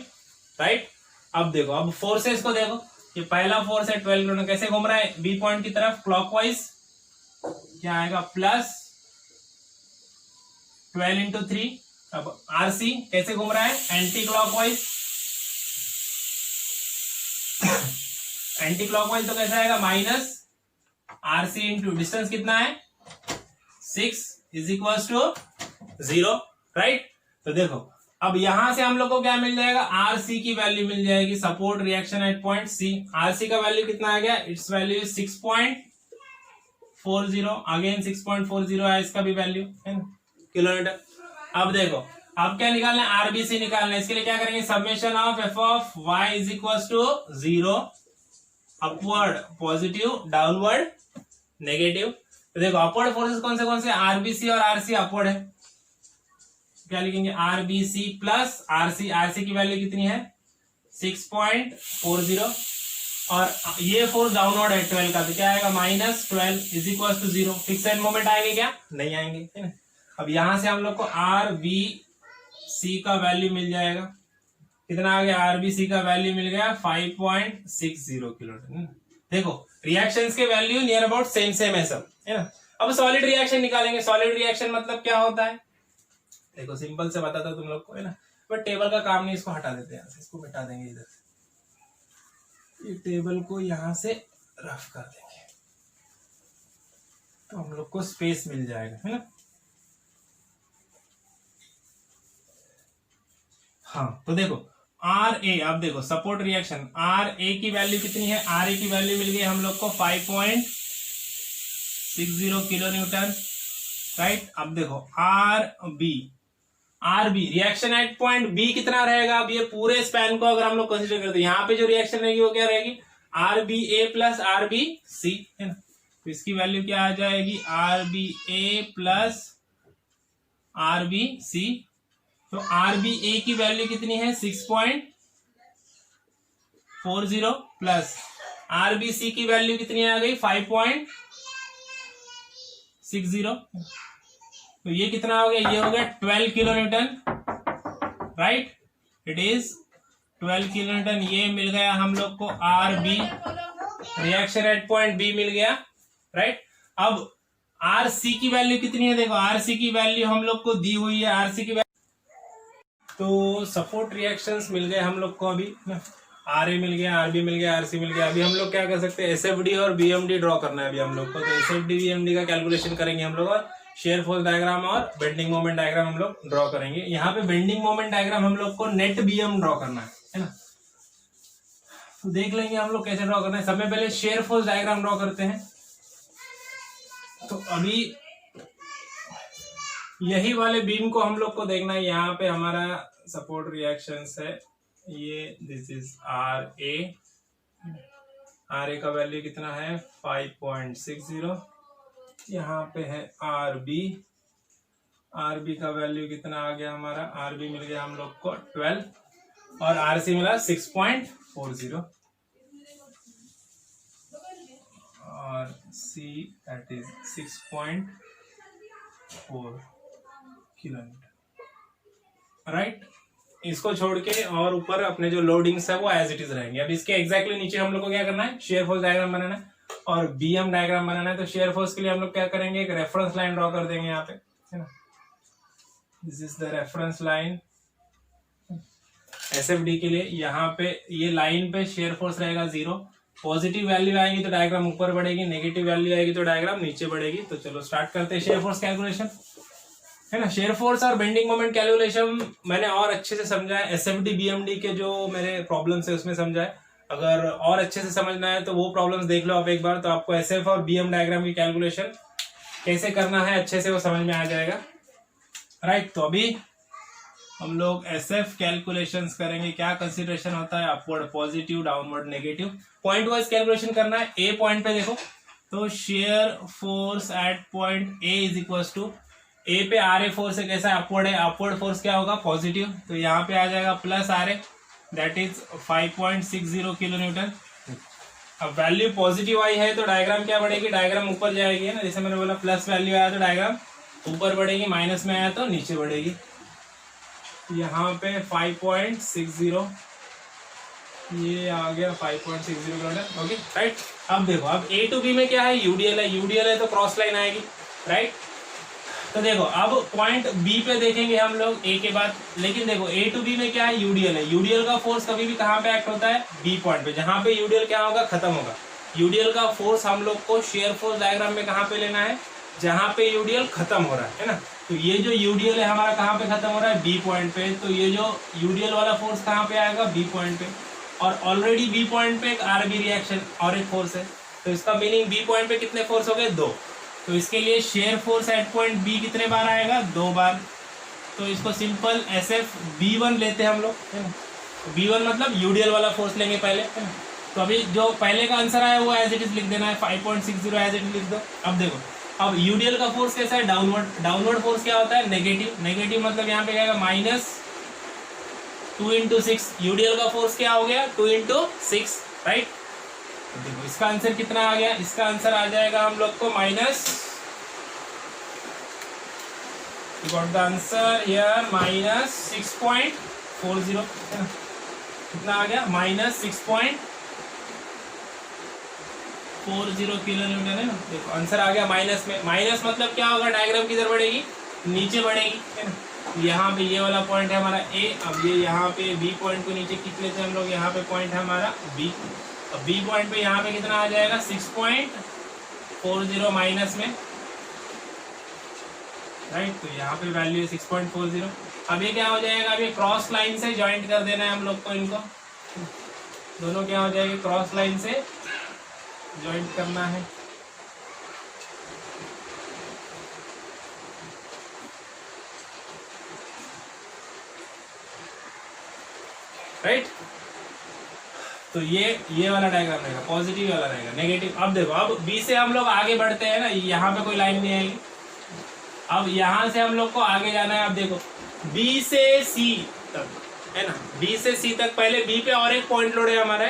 राइट। अब देखो, अब फोर्सेस को देखो, ये पहला फोर्स है 12 किलोन्यूटन, कैसे घूम रहा है, B पॉइंट की तरफ क्लॉकवाइज, क्या आएगा +12 × 3। अब RC कैसे घूम रहा है, एंटी क्लॉकवाइज, एंटी क्लॉकवाइज, तो कैसा आएगा -RC इंटू डिस्टेंस कितना है 6 इज इक्वल टू 0, राइट। तो देखो अब यहां से हम लोग को क्या मिल जाएगा, RC की वैल्यू मिल जाएगी, support reaction at point C। RC का वैल्यू कितना आ गया, इट्स वैल्यू 6.40, अगेन 6.40 है इसका भी वैल्यू, है ना, किलोमीटर। अब देखो अब क्या निकालना है, RBC निकालना है। इसके लिए क्या करेंगे, summation of F of y is equal to 0, upward positive, downward negative. तो देखो अपवर्ड फोर्सेस कौन से RBC और RC अपवर्ड है, क्या लिखेंगे, RBC प्लस RC की वैल्यू कितनी है 6.40, और ये फोर्स डाउनवर्ड है 12 का, तो क्या आएगा -12 is equal to 0। Fixed moment आएंगे क्या, नहीं आएंगे, है ना। अब यहां से हम लोग को RBC का वैल्यू मिल जाएगा, कितना आ गया, RBC का वैल्यू मिल गया 5.60 किलोन्यूटन। देखो रिएक्शंस के वैल्यू नियर अबाउट सेम है सब, है ना। अब सॉलिड रिएक्शन निकालेंगे। सॉलिड रिएक्शन मतलब क्या होता है, देखो सिंपल से बताता तुम लोग को, है ना, बट टेबल का काम नहीं, इसको हटा देते हैं यहाँ से, इसको मिटा देंगे इधर से, ये टेबल को यहां से रफ कर देंगे। तो हम लोग को स्पेस मिल जाएगा, है ना। हाँ तो देखो आर ए, अब देखो सपोर्ट रिएक्शन आर ए की वैल्यू कितनी है, आर ए की वैल्यू मिल गई हम लोग को 5.60 किलो न्यूटन, राइट। अब देखो R B reaction at point B कितना रहेगा, अब ये पूरे स्पैन को अगर हम लोग कंसीडर करते हैं, यहाँ पे जो रिएक्शन रहेगी वो क्या रहेगी, आर बी ए प्लस आर बी सी, है ना। तो इसकी वैल्यू क्या आ जाएगी, आर बी ए प्लस आर बी सी। तो आर बी ए की वैल्यू कितनी है 6.40 प्लस आर बी सी की वैल्यू कितनी आ गई 5.60। तो ये कितना हो गया, ये हो गया 12 kilo newton, right. It is 12 kilo newton. ये मिल गया हम लोग को R B, reaction at point B मिल गया, राइट। अब आर सी की वैल्यू कितनी है, देखो आर सी की वैल्यू हम लोग को दी हुई है, आर सी की वैल्यू, तो सपोर्ट रिएक्शंस मिल गए हम लोग को अभी, आर ए मिल गया, आर बी मिल गया, आर सी मिल गया। अभी हम लोग क्या कर सकते हैं, एस एफ डी और बी एम डी ड्रॉ करना है अभी हम लोग को। तो S F D B M D का कैलकुलेशन करेंगे हम लोग, और शेयर फोर्स डायग्राम और बेंडिंग मोमेंट डायग्राम हम लोग ड्रॉ करेंगे। यहाँ पे बेंडिंग मोमेंट डायग्राम हम लोग को नेट बीएम ड्रॉ करना है ना। तो देख लेंगे हम लोग कैसे ड्रॉ करना है। सबसे पहले शेयर फोर्स डायग्राम ड्रॉ करते हैं। तो अभी यही वाले बीम को हम लोग को देखना है। यहाँ पे हमारा सपोर्ट रिएक्शंस है, ये दिस इज आर ए का वैल्यू कितना है 5.60। यहाँ पे है आर बी का वैल्यू कितना आ गया हमारा, आर बी मिल गया हम लोग को 12 और आर सी मिला 6.40 और see that is 6.4 kilometre, right. इसको छोड़ के और ऊपर अपने जो लोडिंग्स है वो एज इट इज रहेंगे। अब इसके एग्जैक्टली नीचे हम लोग को क्या करना है, शेयर फोर्स डायग्राम बनाना है और बीएम डायग्राम बनाना है। तो शेयर फोर्स के लिए हम लोग क्या करेंगे, एक रेफरेंस लाइन ड्रॉ कर देंगे यहाँ पे, है ना। This is the reference line SFD के लिए। यहाँ पे ये लाइन पे शेयर फोर्स रहेगा 0, पॉजिटिव वैल्यू आएगी तो डायग्राम ऊपर बढ़ेगी, नेगेटिव वैल्यू आएगी तो डायग्राम नीचे बढ़ेगी। तो चलो स्टार्ट करते हैं शेयर फोर्स कैलकुलेशन, है ना। शेयर फोर्स और बेंडिंग मोमेंट कैलकुलेशन मैंने और अच्छे से समझा है, एसएफडी बीएमडी के जो मेरे प्रॉब्लम्स है उसमें समझा है। अगर और अच्छे से समझना है तो वो प्रॉब्लम्स देख लो आप एक बार, तो आपको एसएफ और बीएम डायग्राम की कैलकुलेशन कैसे करना है अच्छे से वो समझ में आ जाएगा, राइट। तो अभी हम लोग एसएफ कैलकुलेशंस करेंगे। क्या कंसीडरेशन होता है, upward positive, downward negative, point wise calculation करना है। ए पॉइंट पे देखो तो shear force at point A is equal to, A पे आर ए फोर्स है, कैसा अपवर्ड है, अपवर्ड फोर्स क्या होगा पॉजिटिव, तो यहाँ पे आ जाएगा plus R A that is 5.60 kilo newton. अब वैल्यू पॉजिटिव आई है तो डायग्राम क्या बढ़ेगी, डायग्राम ऊपर जाएगी, है ना। जैसे मैंने बोला प्लस वैल्यू आया तो डायग्राम ऊपर बढ़ेगी, माइनस में आया तो नीचे बढ़ेगी। यहाँ पे 5.60 ये आ गया 5.60 किलो न्यूटन, ओके, राइट। अब देखो अब ए टू बी में क्या है, यूडीएल है, यूडीएल है तो क्रॉस लाइन आएगी, राइट। तो देखो अब पॉइंट बी पे देखेंगे हम लोग ए के बाद, लेकिन देखो ए टू बी में क्या है, यूडीएल है। यूडीएल का फोर्स कभी भी कहाँ पे एक्ट होता है, बी पॉइंट पे, जहां पे यूडीएल क्या होगा, खत्म होगा। यूडीएल का फोर्स हम लोग को शेयर फोर्स डायग्राम में कहाँ पे लेना है, जहां पे यूडीएल खत्म हो रहा है ना। तो ये जो यूडीएल है हमारा कहाँ पे खत्म हो रहा है, बी पॉइंट पे। तो ये जो यूडीएल वाला फोर्स कहाँ पे आएगा, बी पॉइंट पे। और ऑलरेडी बी पॉइंट पे एक आरबी रिएक्शन और एक फोर्स है, तो इसका मीनिंग बी पॉइंट पे कितने फोर्स हो गए, 2। तो इसके लिए shear force at point B कितने बार आएगा, 2 बार। तो इसको सिंपल एस एफ बी1 लेते हैं हम लोग, है ना। बी1 मतलब यूडीएल वाला फोर्स लेंगे पहले, है ना। तो अभी जो पहले का आंसर आया वो एज इट इज लिख देना है, 5.60 एज इट इज लिख दो। अब देखो अब यूडीएल का फोर्स कैसा है, डाउनवर्ड। डाउनवर्ड फोर्स क्या होता है, नेगेटिव। नेगेटिव मतलब यहाँ पे क्या आएगा, -2 × 6। यूडीएल का फोर्स क्या हो गया, 2 × 6, राइट। तो देखो इसका आंसर कितना आ गया, इसका आंसर आ जाएगा हम लोग को गॉट द आंसर हियर -6.40, है ना। कितना आ गया, -6.40 किलो न्यूटन, है ना। देखो आंसर आ गया माइनस में। माइनस मतलब क्या होगा, डायग्राम किधर बढ़ेगी, नीचे बढ़ेगी, है ना। यहाँ पे ये वाला पॉइंट है हमारा ए। अब ये यहाँ पे बी पॉइंट को नीचे खींच लेते हैं हम लोग, यहाँ पे पॉइंट है हमारा बी। अब बी पॉइंट पे यहाँ पे कितना आ जाएगा, 6.40 माइनस में राइट। तो यहाँ पे वैल्यू है 6.40। अब ये क्या हो जाएगा, अब ये क्रॉस लाइन से ज्वाइंट कर देना है हम लोग को, इनको दोनों क्या हो जाएगी, क्रॉस लाइन से ज्वाइंट करना है। राइट। तो ये वाला डायग्राम रहेगा, पॉजिटिव वाला रहेगा, नेगेटिव। अब देखो, अब बी से हम लोग आगे बढ़ते हैं ना, यहाँ पे कोई लाइन नहीं आएगी। अब यहाँ से हम लोग को आगे जाना है। अब देखो बी से सी तक है ना, बी से सी तक, पहले बी पे और एक पॉइंट लोड है हमारा,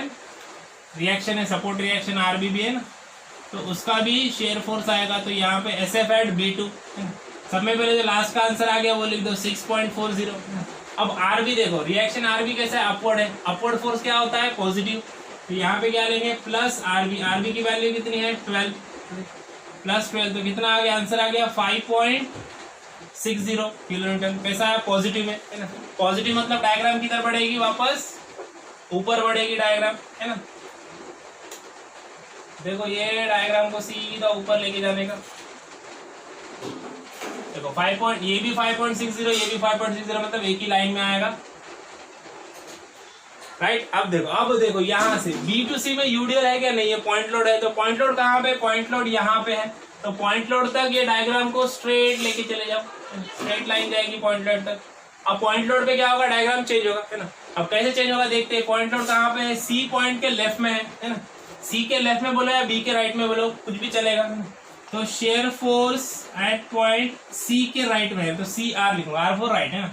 रिएक्शन है, सपोर्ट रिएक्शन आरबी भी है ना, तो उसका भी शेयर फोर्स आएगा। तो यहाँ पे एस एफ एट B2 सब में पहले जो लास्ट का आंसर आ गया वो लिख दो 6.40। अब आरबी देखो, रिएक्शन आरबी कैसा है, अपवर्ड है, अपवर्ड फोर्स क्या होता है, पॉजिटिव। तो यहाँ पे क्या लेंगे, प्लस आरबी, आरबी की वैल्यू कितनी है 12, प्लस 12, तो कितना आ गया, आंसर आ गया 5.60 किलो न्यूटन। कैसा है, पॉजिटिव है ना। पॉजिटिव मतलब डायग्राम किधर बढ़ेगी, वापस ऊपर बढ़ेगी डायग्राम, है ना। देखो ये डायग्राम को सीधा ऊपर लेके जाने का, देखो 5 ये भी 5.60, ये भी 5.60, मतलब एक ही लाइन में आएगा। राइट। अब देखो यहाँ से B to C में यूडीएल है क्या, नहीं है, पॉइंट लोड है। तो पॉइंट लोड कहाँ पे, पॉइंट लोड यहाँ पे है। तो पॉइंट लोड तक ये डायग्राम को स्ट्रेट लेके चले जाओ, स्ट्रेट लाइन जाएगी पॉइंट लोड तक। अब पॉइंट लोड पे क्या होगा, डायग्राम चेंज होगा, है ना। अब कैसे चेंज होगा देखते हैं। पॉइंट लोड कहाँ पे है, C पॉइंट के लेफ्ट में है ना। C के लेफ्ट में बोलो या B के राइट में बोलो, कुछ भी चलेगा। तो shear force at point C के राइट में है, तो CR लिखो, R फॉर राइट है ना।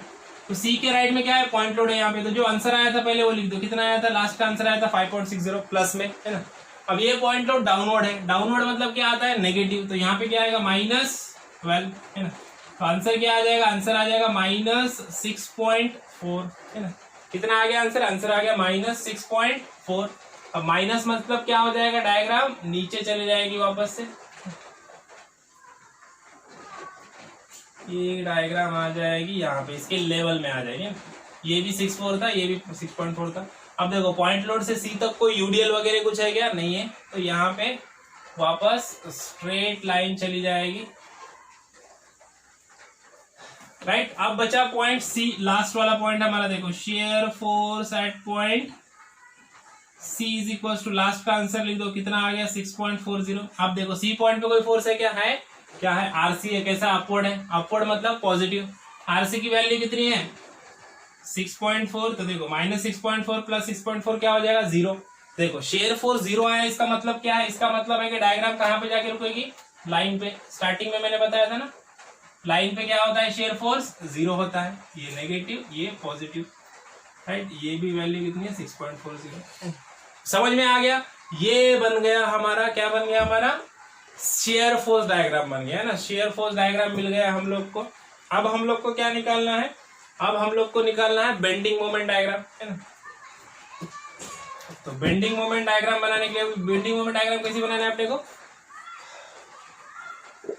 तो C के राइट में क्या है, पॉइंट लोड है यहाँ पे। तो जो आंसर आया था पहले वो लिख दो, कितना आया था, लास्ट का आंसर आया था 5.60 प्लस में, है ना। अब ये पॉइंट लोड डाउनवर्ड है, डाउनवर्ड मतलब क्या आता है, नेगेटिव। तो यहाँ पे क्या आएगा, -12 है ना। तो आंसर क्या आ जाएगा, आंसर आ जाएगा -6.4 है ना। कितना आ गया आंसर, आंसर आ गया -6.4। अब माइनस मतलब क्या हो जाएगा, डायग्राम नीचे चले जाएगी वापस से, ये डायग्राम आ जाएगी यहाँ पे, इसके लेवल में आ जाएगी। ये भी 6.4 था, ये भी 6.4 था। अब देखो पॉइंट लोड से सी तक कोई यूडीएल वगैरह कुछ है क्या, नहीं है। तो यहाँ पे वापस स्ट्रेट लाइन चली जाएगी। राइट। अब बचा पॉइंट सी, लास्ट वाला पॉइंट हमारा, देखो shear force at point C is equal to, last का आंसर लिख दो, कितना आ गया 6.40। अब देखो C पॉइंट पे कोई फोर्स है क्या है, क्या है, RC है। कैसा, अपवर्ड है, अपवर्ड मतलब पॉजिटिव। RC की वैल्यू कितनी है 6.4। तो देखो -6.4 प्लस 6.4 क्या हो जाएगा, 0। देखो शेयर फोर्स 0 आया, इसका मतलब क्या है, इसका मतलब है कि डायग्राम कहाँ पे जाके रुकेगी, लाइन पे। स्टार्टिंग में मैंने बताया था ना, लाइन पे क्या होता है, शेयर फोर्स 0 होता है। ये नेगेटिव, ये पॉजिटिव। राइट। ये भी वैल्यू कितनी है 6.40। समझ में आ गया। ये बन गया हमारा, क्या बन गया हमारा, शेयर फोर्स डायग्राम बन गया है ना। शेयर फोर्स डायग्राम मिल गया हम लोग को। अब हम लोग को क्या निकालना है, अब हम लोग को निकालना है बेंडिंग मोमेंट डायग्राम, है ना। तो बेंडिंग मोमेंट डायग्राम बनाने के लिए, बेंडिंग मोमेंट डायग्राम कैसे बनाना है अपने को,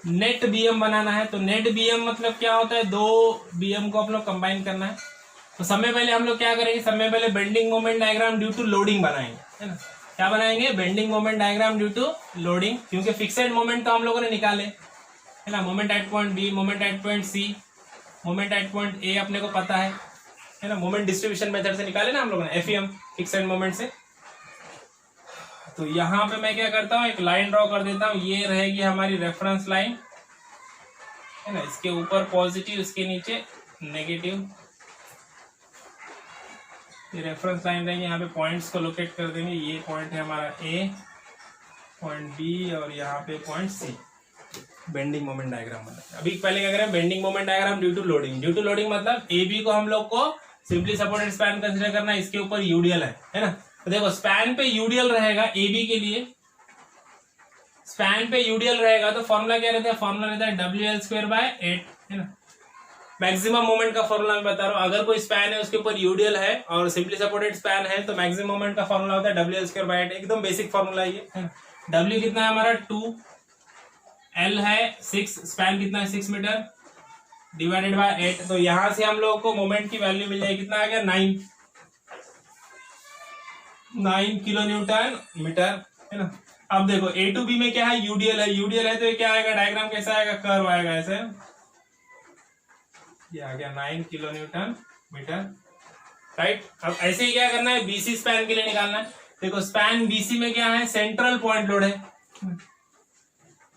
नेट बीएम बनाना है। तो नेट बीएम मतलब क्या होता है, दो बीएम को हम लोग कंबाइन करना है। तो सबसे पहले हम लोग क्या करेंगे, सबसे पहले bending moment diagram due to loading बनाएंगे, है ना। क्या बनाएंगे, bending moment diagram due to loading, क्योंकि फिक्सेड मोमेंट तो हम लोगों ने निकाले, है ना। Moment at point B, moment at point C, moment at point A अपने को पता है ना। मोमेंट डिस्ट्रीब्यूशन मेथड से निकाले ना हम लोगों ने, एफईएम फिक्सेड मोमेंट से। तो यहाँ पे मैं क्या करता हूँ, एक लाइन ड्रॉ कर देता हूँ। ये रहेगी हमारी रेफरेंस लाइन, है ना। इसके ऊपर पॉजिटिव, इसके नीचे नेगेटिव। ये रेफरेंस लाइन रहेगी। यहाँ पे पॉइंट्स को लोकेट कर देंगे। ये पॉइंट है हमारा ए, पॉइंट बी, और यहाँ पे point C. Bending moment diagram मतलब, अभी पहले क्या करें, bending moment diagram due to loading. Due to loading मतलब ए बी को हम लोग को सिंपली सपोर्टेड स्पैन कंसीडर करना है, इसके ऊपर यूडीएल है ना। तो देखो स्पैन पे यूडीएल रहेगा ए बी के लिए, स्पैन पे यूडीएल रहेगा तो फॉर्मूला क्या रहता है, फॉर्मूला रहता है WL²/8, है ना। मैक्सिमम मोमेंट का फॉर्मूला मैं बता रहा हूँ। अगर कोई स्पैन है उसके ऊपर यूडीएल है और सिंपली सपोर्टेड स्पैन है तो मैक्सिमम मोमेंट का फॉर्मूला होता है WL²/8। एकदम बेसिक फॉर्मूला ये है। W कितना है हमारा 2, L है 6, स्पैन कितना है 6 मीटर, डिवाइडेड बाय 8। तो यहां से हम लोगों को मोमेंट की वैल्यू मिल जाएगी, कितना आ गया 9 किलो न्यूटन मीटर, है ना। अब देखो A to B में क्या है, यूडीएल है। यूडीएल है तो ये क्या आएगा, डायग्राम कैसा आएगा, कर्व आएगा ऐसे, ये आ गया 9 किलो न्यूटन मीटर, राइट। अब ऐसे ही क्या करना है, बीसी स्पैन के लिए निकालना है। देखो स्पैन बीसी में क्या है, सेंट्रल पॉइंट लोड है।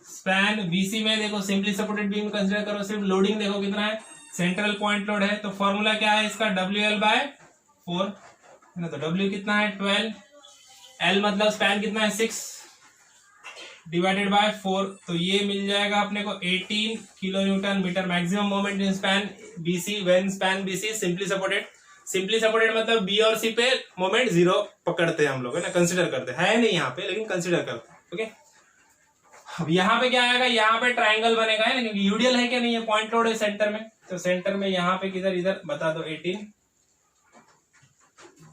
स्पैन बीसी में देखो सिंपली सपोर्टेड बीम कंसीडर करो, सिर्फ लोडिंग देखो कितना है, सेंट्रल पॉइंट लोड है। तो फॉर्मूला क्या है इसका, WL/4 है ना। तो W कितना है 12, L मतलब स्पैन कितना है 6 डिवाइडेड बाय 4, तो ये मिल जाएगा अपने को 18 kilo newton metre. Maximum moment in span BC when span BC simply supported. Simply supported मतलब बी और सी पे मोमेंट 0 पकड़ते हैं हम लोग, है ना, कंसिडर करते हैं, नहीं यहाँ पे लेकिन कंसिडर करते हैं, ओके। अब यहाँ पे क्या आएगा, यहाँ पे ट्राइंगल बनेगा, है ना, क्योंकि यूडियल है क्या नहीं है, पॉइंट लोड है सेंटर में, तो सेंटर में यहाँ पे किधर इधर बता दो 18,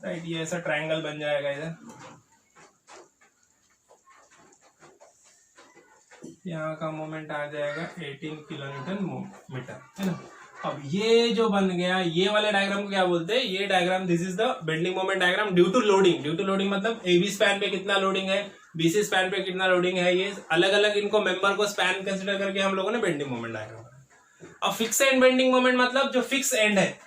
राइट। ये ऐसा ट्राइंगल बन जाएगा इधर, यहाँ का मोमेंट आ जाएगा 18 किलो न्यूटन मीटर, है ना। अब ये जो बन गया, ये वाले डायग्राम को क्या बोलते हैं, ये diagram, this is the bending moment diagram due to loading. Due to loading मतलब एबी स्पैन पे कितना लोडिंग है, बीसी स्पैन पे कितना लोडिंग है, ये अलग अलग इनको मेंबर को स्पैन कंसिडर करके हम लोगों ने बेंडिंग मोमेंट डायग्राम। अब फिक्स एंड बेंडिंग मोमेंट मतलब जो फिक्स एंड है,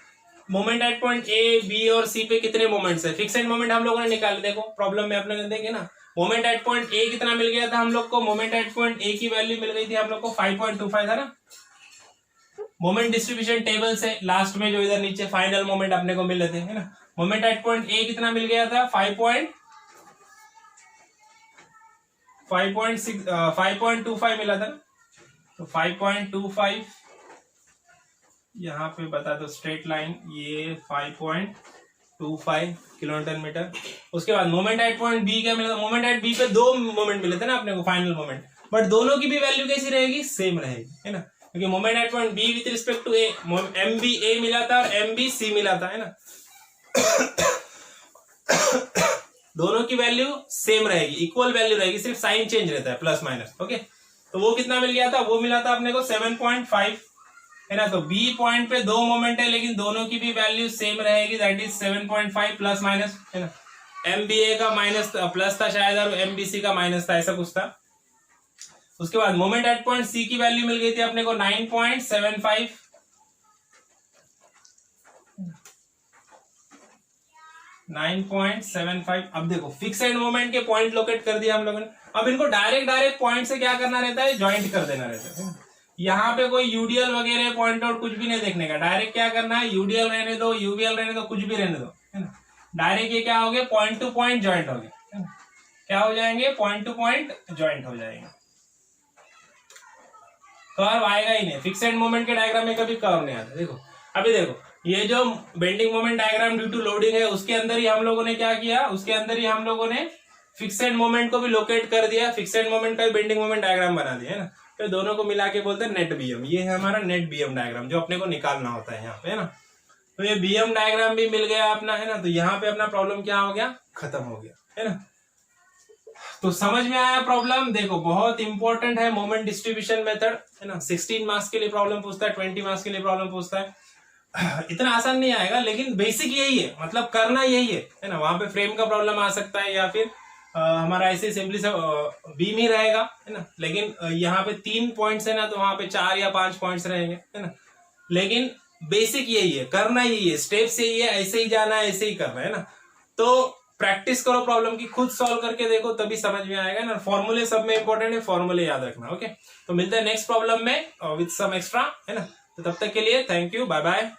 moment at point A B और सी पे कितने मोमेंट्स है, फिक्स एंड मोमेंट हम लोगों ने निकाले। देखो प्रॉब्लम में अपने देंगे ना, मोमेंट एट पॉइंट ए कितना मिल गया था हम लोग को, मोमेंट एट पॉइंट ए की वैल्यू मिल गई थी हम लोग को 5.25 था ना। मोमेंट डिस्ट्रीब्यूशन टेबल से लास्ट में जो इधर नीचे फाइनल मोमेंट अपने को मिल रहे थे, है ना, मोमेंट एट पॉइंट ए कितना मिल गया था 5.25 मिला था। तो 5.25 यहाँ पे बता दो स्ट्रेट लाइन, ये 5.25 किलो न्यूटन मीटर। उसके बाद मोमेंट एट पॉइंट बी क्या मिला था, मोमेंट एट बी पे 2 मोमेंट मिले थे ना अपने को फाइनल मोमेंट, बट दोनों की भी वैल्यू कैसी रहेगी, सेम रहेगी, है ना, क्योंकि moment at point B with respect to A, M B A मिला था और एम बी सी मिला था, है ना। दोनों की वैल्यू सेम रहेगी, इक्वल वैल्यू रहेगी, सिर्फ साइन चेंज रहता है प्लस माइनस, ओके। तो वो कितना मिल गया था, वो मिला था अपने को 7.5, है ना। तो बी पॉइंट पे 2 मोमेंट है लेकिन दोनों की भी वैल्यू सेम रहेगी, दैट इज 7.5 प्लस माइनस, है ना। एमबीए का माइनस प्लस था शायद और एमबीसी का माइनस था, ऐसा कुछ था। उसके बाद मोमेंट एट पॉइंट सी की वैल्यू मिल गई थी अपने को 9.75, 9.75। अब देखो फिक्स एंड मोमेंट के पॉइंट लोकेट कर दिया हम लोगों ने। अब इनको डायरेक्ट पॉइंट से क्या करना रहता है, ज्वाइंट कर देना रहता है। यहाँ पे कोई यूडीएल वगैरह पॉइंट आउट कुछ भी नहीं देखने का, डायरेक्ट क्या करना है, यूडीएल रहने दो, यूवीएल रहने दो, कुछ भी रहने दो, है ना। डायरेक्ट ये क्या हो गया, पॉइंट टू पॉइंट ज्वाइंट हो गया, है ना। क्या हो जाएंगे, पॉइंट टू पॉइंट ज्वाइंट हो जाएंगे। कर्व आएगा ही नहीं, फिक्स एंड मोमेंट के डायग्राम में कभी कर्व नहीं आता। देखो अभी देखो ये जो bending moment diagram due to loading है, उसके अंदर ही हम लोगों ने क्या किया, उसके अंदर ही हम लोगों ने फिक्स एंड मोमेंट को भी लोकेट कर दिया, फिक्स एंड मोमेंट का बेंडिंग मोमेंट डायग्राम बना दिया, है ना। तो दोनों को मिला के बोलते हैं नेट बीएम। ये है हमारा नेट बीएम डायग्राम जो अपने को निकालना होता है यहाँ पे, है ना। तो ये बीएम डायग्राम भी मिल गया अपना, है ना। तो यहाँ पे अपना प्रॉब्लम क्या हो गया, खत्म हो गया, है ना। तो समझ में आया प्रॉब्लम। देखो बहुत इंपॉर्टेंट है मोमेंट डिस्ट्रीब्यूशन मेथड, है ना। 16 मार्क्स के लिए प्रॉब्लम पूछता है, 20 मार्क्स के लिए प्रॉब्लम पूछता है। इतना आसान नहीं आएगा लेकिन बेसिक यही है, मतलब करना यही है ना। वहां पे फ्रेम का प्रॉब्लम आ सकता है या फिर हमारा ऐसे सिंपली से बीम ही रहेगा, है ना। लेकिन यहाँ पे 3 पॉइंट्स है ना, तो वहां पे 4 या 5 पॉइंट्स रहेंगे, है ना। लेकिन बेसिक यही है, करना यही है, स्टेप्स यही है, ऐसे ही जाना है, ऐसे ही करना है ना। तो प्रैक्टिस करो प्रॉब्लम की, खुद सॉल्व करके देखो तभी समझ में आएगा ना। फॉर्मूले सब में इंपॉर्टेंट है, फॉर्मूले याद रखना, ओके। तो मिलते हैं नेक्स्ट प्रॉब्लम में विद सम एक्स्ट्रा, है ना। तो तब तक के लिए थैंक यू, बाय बाय।